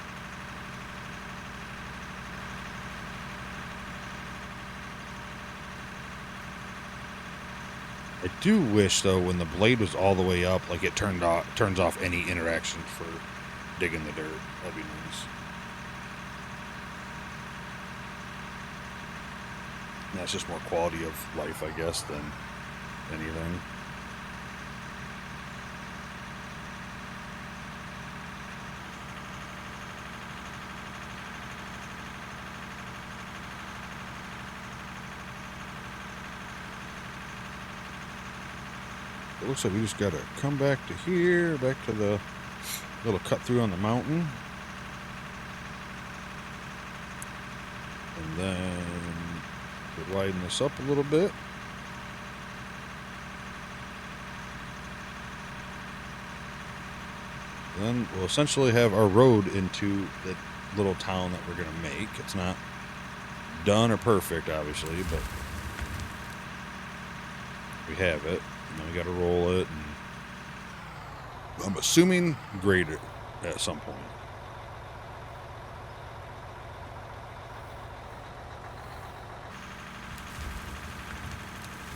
I do wish, though, when the blade was all the way up, like it turns off any interactions for digging the dirt. That'd be nice. And that's just more quality of life, I guess, than anything. It looks like we just gotta come back to here, back to the little cut through on the mountain. And then we'll widen this up a little bit. Then we'll essentially have our road into the little town that we're gonna make. It's not done or perfect, obviously, but we have it. And then we gotta roll it, and I'm assuming grade it at some point.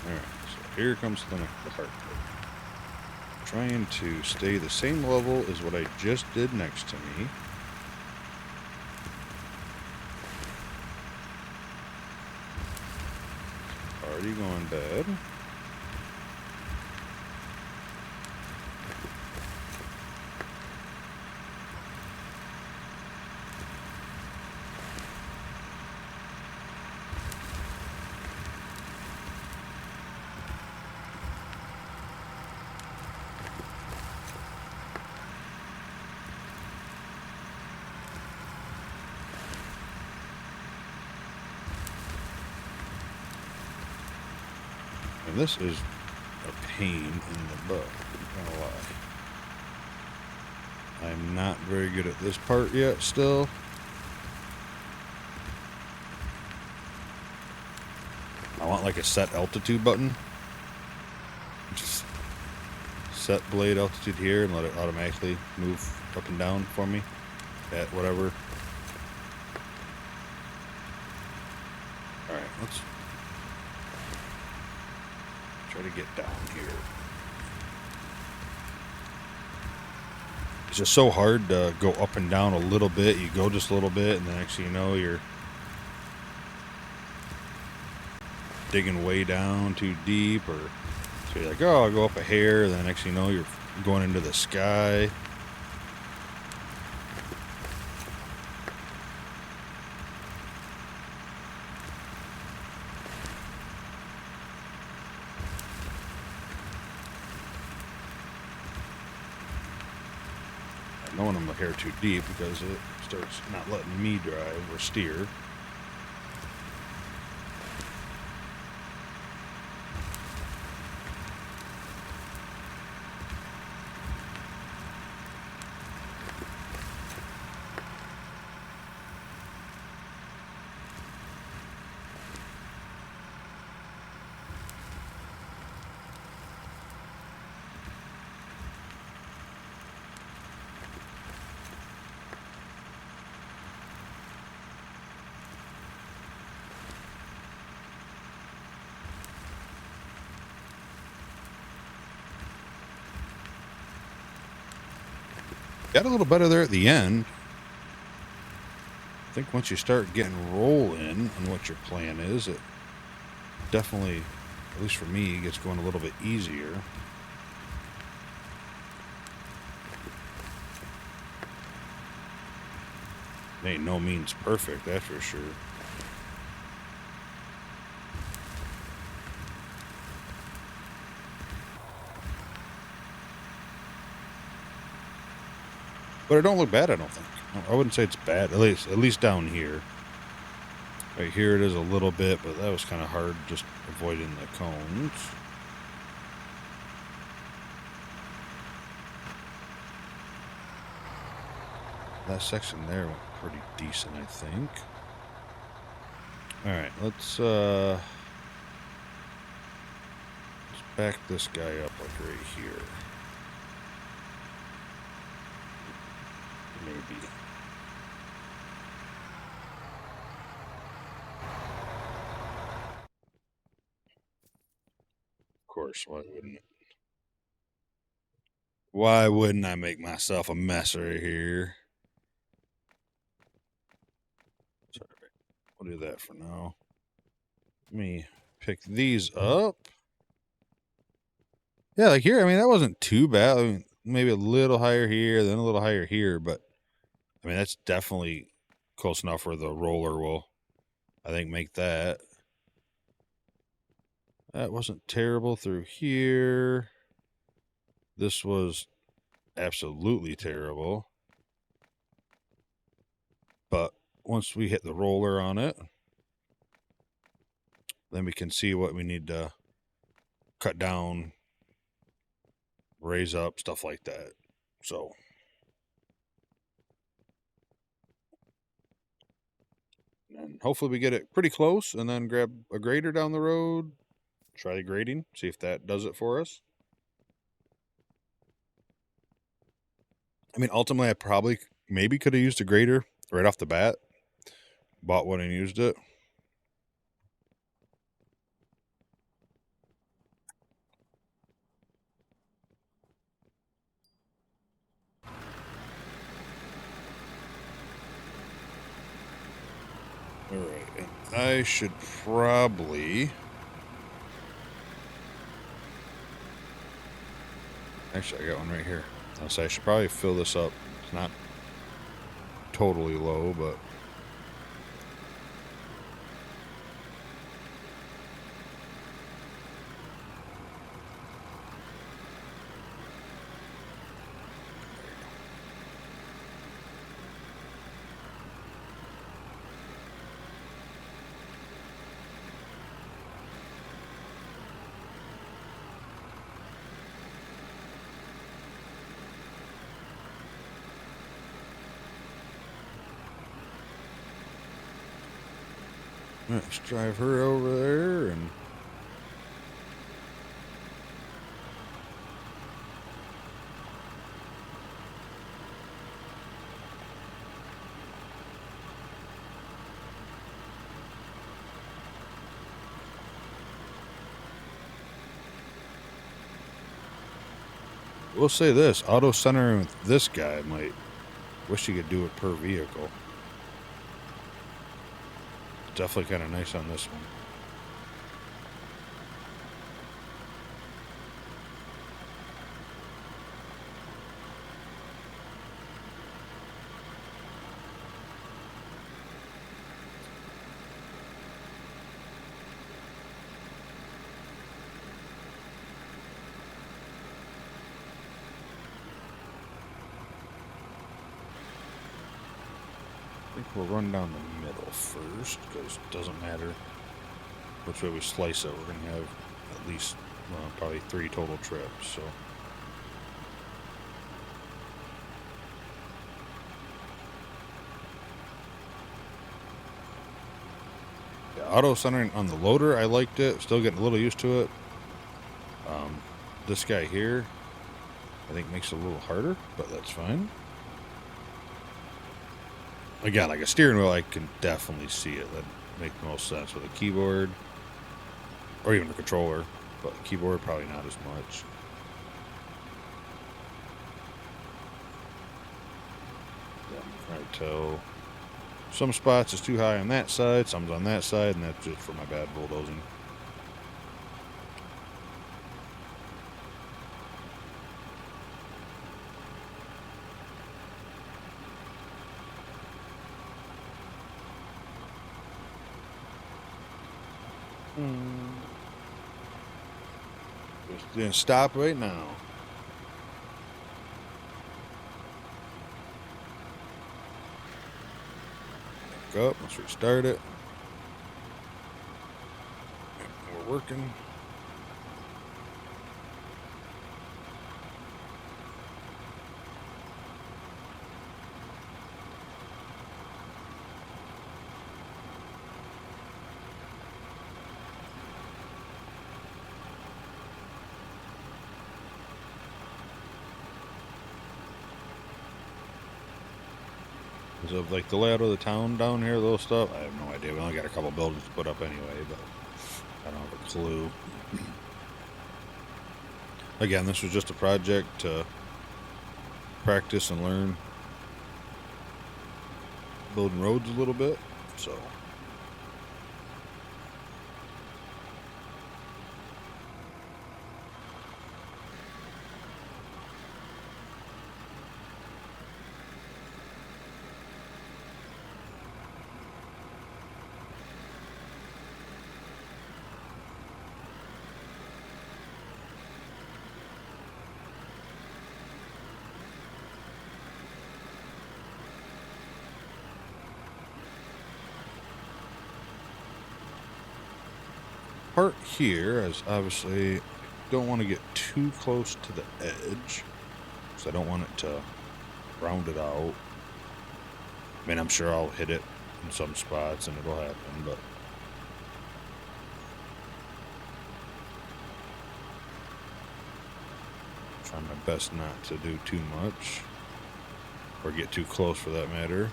Alright, so here comes the hard part. Trying to stay the same level as what I just did next to me. Already going bad. And this is a pain in the butt, I'm not gonna lie. I'm not very good at this part yet still. I want like a set altitude button. Just set blade altitude here and let it automatically move up and down for me at whatever. Alright, let's try to get down here. It's just so hard to go up and down a little bit. You go just a little bit, and the next thing you know, you're digging way down too deep, or so you're like, oh, I'll go up a hair, and then the next thing you know, you're going into the sky. I know when I'm a hair too deep because it starts not letting me drive or steer. Got a little better there at the end. I think once you start getting roll in on what your plan is, it definitely, at least for me, gets going a little bit easier. It ain't no means perfect, that's for sure. But it don't look bad, I don't think. I wouldn't say it's bad, at least down here. Right here it is a little bit, but that was kind of hard, just avoiding the cones. That section there went pretty decent, I think. Alright, let's back this guy up like right here. Maybe. Of course, why wouldn't it? Why wouldn't I make myself a mess right here? Sorry, we'll do that for now. Let me pick these up. Yeah, like here, I mean, that wasn't too bad. I mean, maybe a little higher here, then a little higher here, but I mean, that's definitely close enough where the roller will, I think, make that. That wasn't terrible through here. This was absolutely terrible. But once we hit the roller on it, then we can see what we need to cut down, raise up, stuff like that. So, and hopefully we get it pretty close and then grab a grader down the road, try the grading, see if that does it for us. I mean, ultimately, I probably maybe could have used a grader right off the bat. Bought one and used it. All right, I should probably. Actually, I got one right here. I'll say I should probably fill this up. It's not totally low, but. Let's drive her over there and. We'll say this, auto centering with this guy might wish you could do it per vehicle. Definitely kind of nice on this one. I think we'll run down the middle first because it doesn't matter which way we slice it. We're going to have at least probably 3 total trips. So. Yeah, auto centering on the loader, I liked it. Still getting a little used to it. This guy here, I think makes it a little harder, but that's fine. Again, like a steering wheel, I can definitely see it. That makes the most sense with a keyboard or even a controller, but a keyboard probably not as much. Yeah, I tell some spots it's too high on that side, some's on that side, and that's just for my bad bulldozing. Just gonna stop right now. Back up. Let's restart it. We're working. Because of like the layout of the town down here, little stuff, I have no idea. We only got a couple buildings to put up anyway, but I don't have a clue. Again, this was just a project to practice and learn building roads a little bit, so. Part here is obviously don't want to get too close to the edge, because I don't want it to round it out. I mean, I'm sure I'll hit it in some spots and it'll happen, but trying my best not to do too much or get too close for that matter.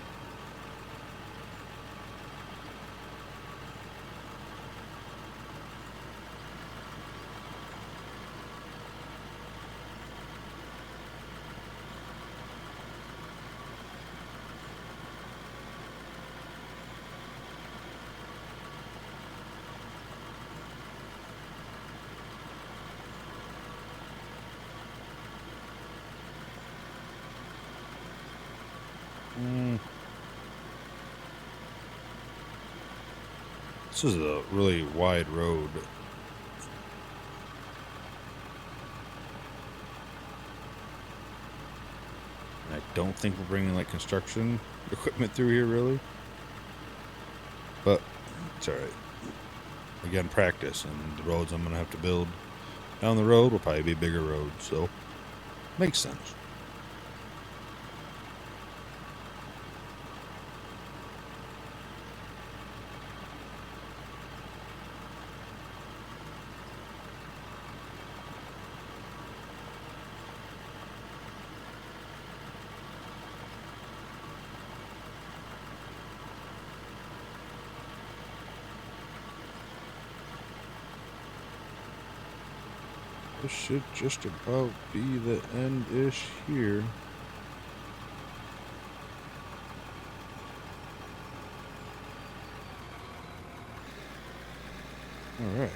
This is a really wide road. I don't think we're bringing like construction equipment through here really, but it's all right. Again, practice, and the roads I'm gonna have to build down the road will probably be bigger roads, so makes sense. This should just about be the end-ish here. Alright.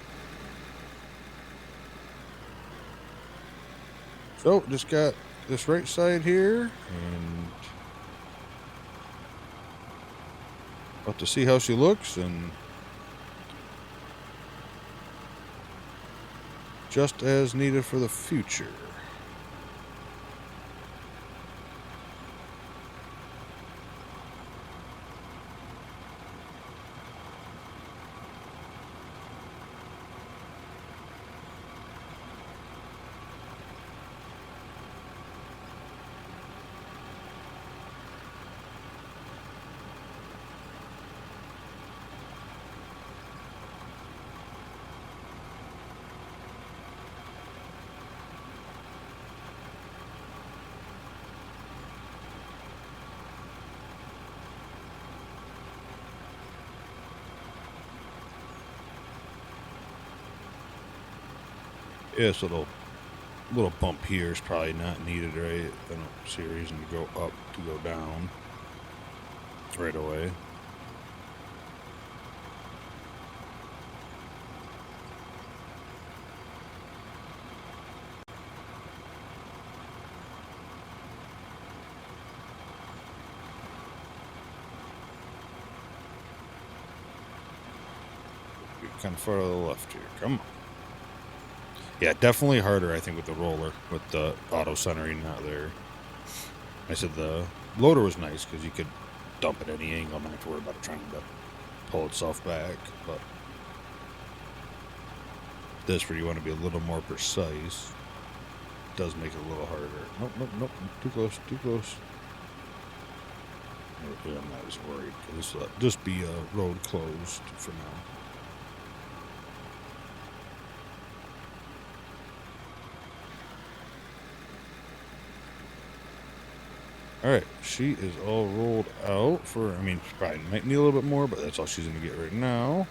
So, just got this right side here, and about to see how she looks, and just as needed for the future. Yeah, this little bump here is probably not needed, right? I don't see a reason to go up to go down right away. Get kind of far to the left here. Come on. Yeah, definitely harder, I think, with the roller, with the auto centering not there. I said the loader was nice because you could dump at any angle, not have to worry about it trying to pull itself back. But this, where you want to be a little more precise, does make it a little harder. Nope, nope, nope. Too close, too close. I'm not as worried because this will just be a road closed for now. All right, she is all rolled out for, I mean, she probably might need a little bit more, but that's all she's going to get right now.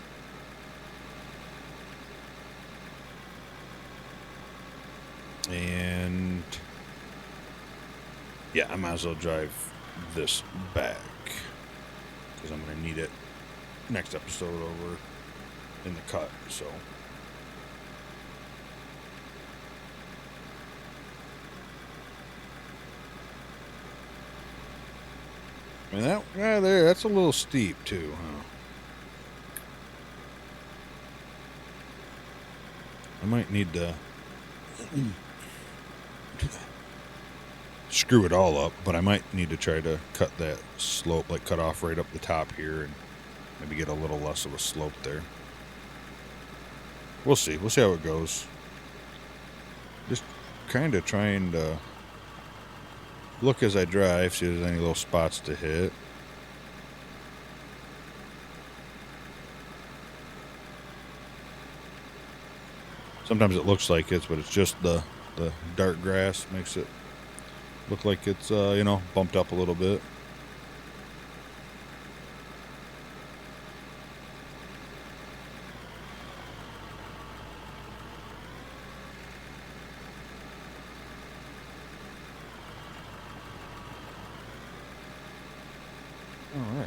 And yeah, I might as well drive this back because I'm going to need it next episode over in the cut, so. And that guy there, that's a little steep too, huh? I might need to screw it all up, but I might need to try to cut that slope, like cut off right up the top here and maybe get a little less of a slope there. We'll see. We'll see how it goes. Just kind of trying to look as I drive, see if there's any little spots to hit. Sometimes it looks like it's, but it's just the dark grass makes it look like it's, you know, bumped up a little bit. All right.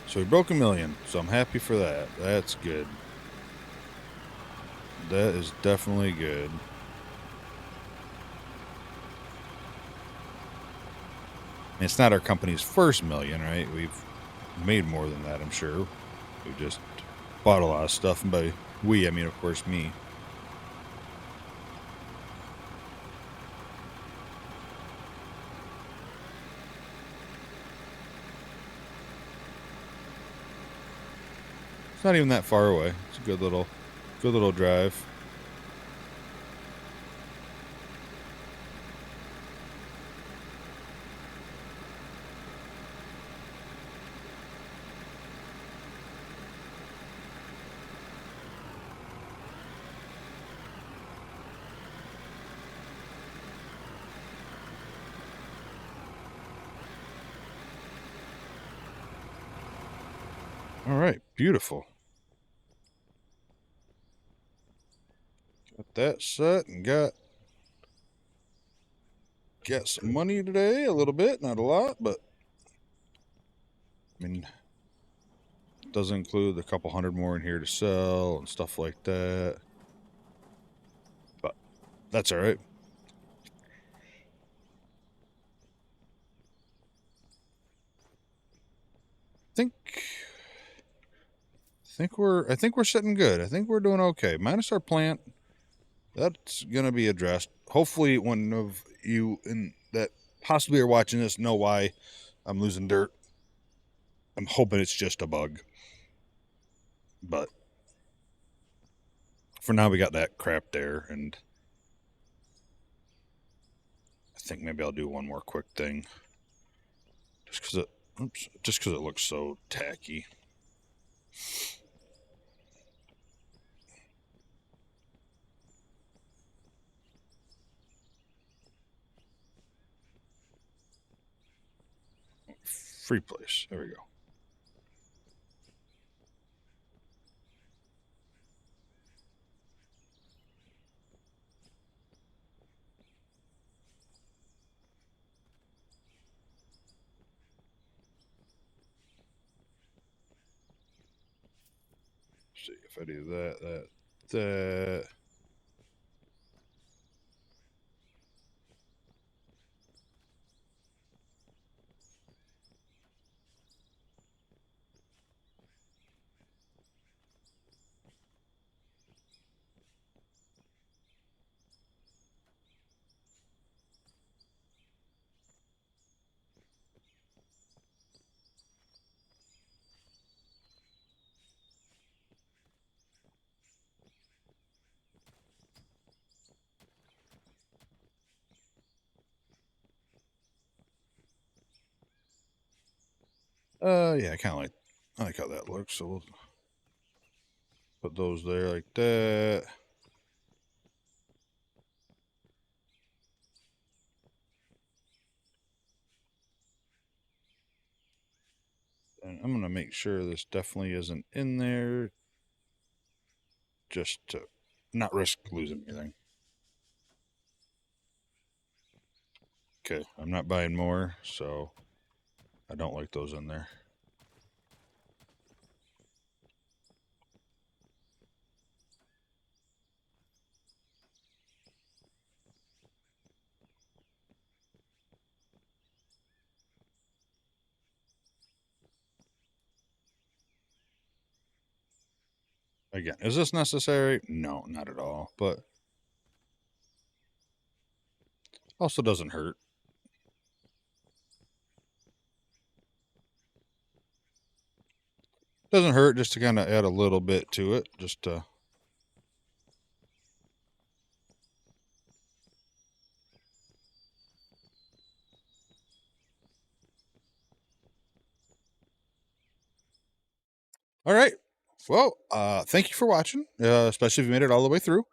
So we broke 1,000,000, so I'm happy for that. That's good. That is definitely good. And it's not our company's first million, right? We've made more than that, I'm sure. We just bought a lot of stuff, and by we, I mean, of course, me. It's not even that far away. It's a good little drive. All right, beautiful. Got that set and got some money today, a little bit, not a lot, but I mean, it does include a couple hundred more in here to sell and stuff like that. But that's all right. I think we're sitting good. I think we're doing okay. Minus our plant. That's gonna be addressed. Hopefully one of you in that possibly are watching this know why I'm losing dirt. I'm hoping it's just a bug. But for now we got that crap there, and I think maybe I'll do one more quick thing. Just cause it looks so tacky. Free place. There we go. See if I do that. Yeah, I like how that looks. So we'll put those there like that. And I'm going to make sure this definitely isn't in there, just to not risk losing anything. Okay, I'm not buying more, so I don't like those in there. Again, is this necessary? No, not at all. But also doesn't hurt. Doesn't hurt just to kind of add a little bit to it. Just to... All right. Well, thank you for watching, especially if you made it all the way through.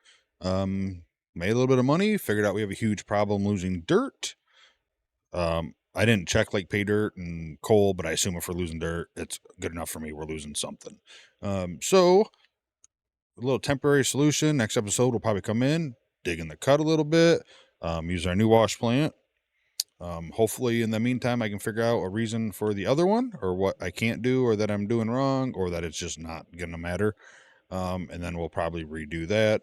Made a little bit of money, figured out we have a huge problem losing dirt. I didn't check like pay dirt and coal, but I assume if we're losing dirt, it's good enough for me. We're losing something. So a little temporary solution. Next episode, we'll probably come in, dig in the cut a little bit, use our new wash plant. Hopefully in the meantime, I can figure out a reason for the other one, or what I can't do, or that I'm doing wrong, or that it's just not going to matter. And then we'll probably redo that.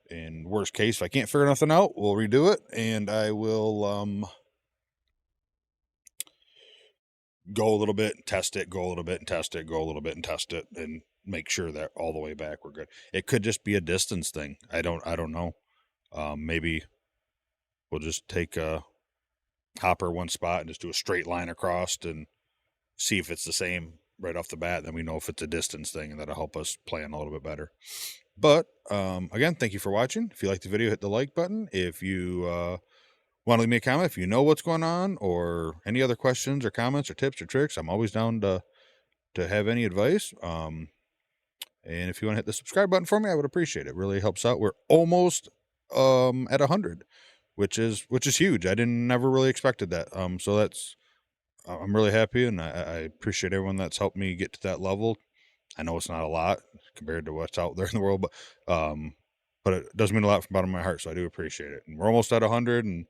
In worst case, if I can't figure nothing out, we'll redo it, and I will go a little bit and test it, go a little bit and test it, go a little bit and test it, and make sure that all the way back we're good. It could just be a distance thing. I don't know. Maybe we'll just take a hopper one spot and just do a straight line across and see if it's the same right off the bat. Then we know if it's a distance thing, and that'll help us plan a little bit better. But again, thank you for watching. If you liked the video, hit the like button. If you want to leave me a comment, if you know what's going on, or any other questions or comments or tips or tricks, I'm always down to have any advice. And if you want to hit the subscribe button for me, I would appreciate it. It really helps out. We're almost at 100, which is huge. I never really expected that. So I'm really happy, and I appreciate everyone that's helped me get to that level. I know it's not a lot compared to what's out there in the world, but it does mean a lot from the bottom of my heart, so I do appreciate it. And we're almost at 100, and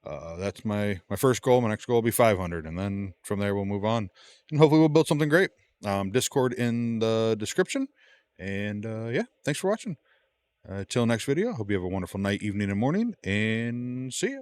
that's my first goal. My next goal will be 500, and then from there we'll move on, and hopefully we'll build something great. Discord in the description, and yeah, thanks for watching. Till next video, hope you have a wonderful night, evening, and morning, and see ya.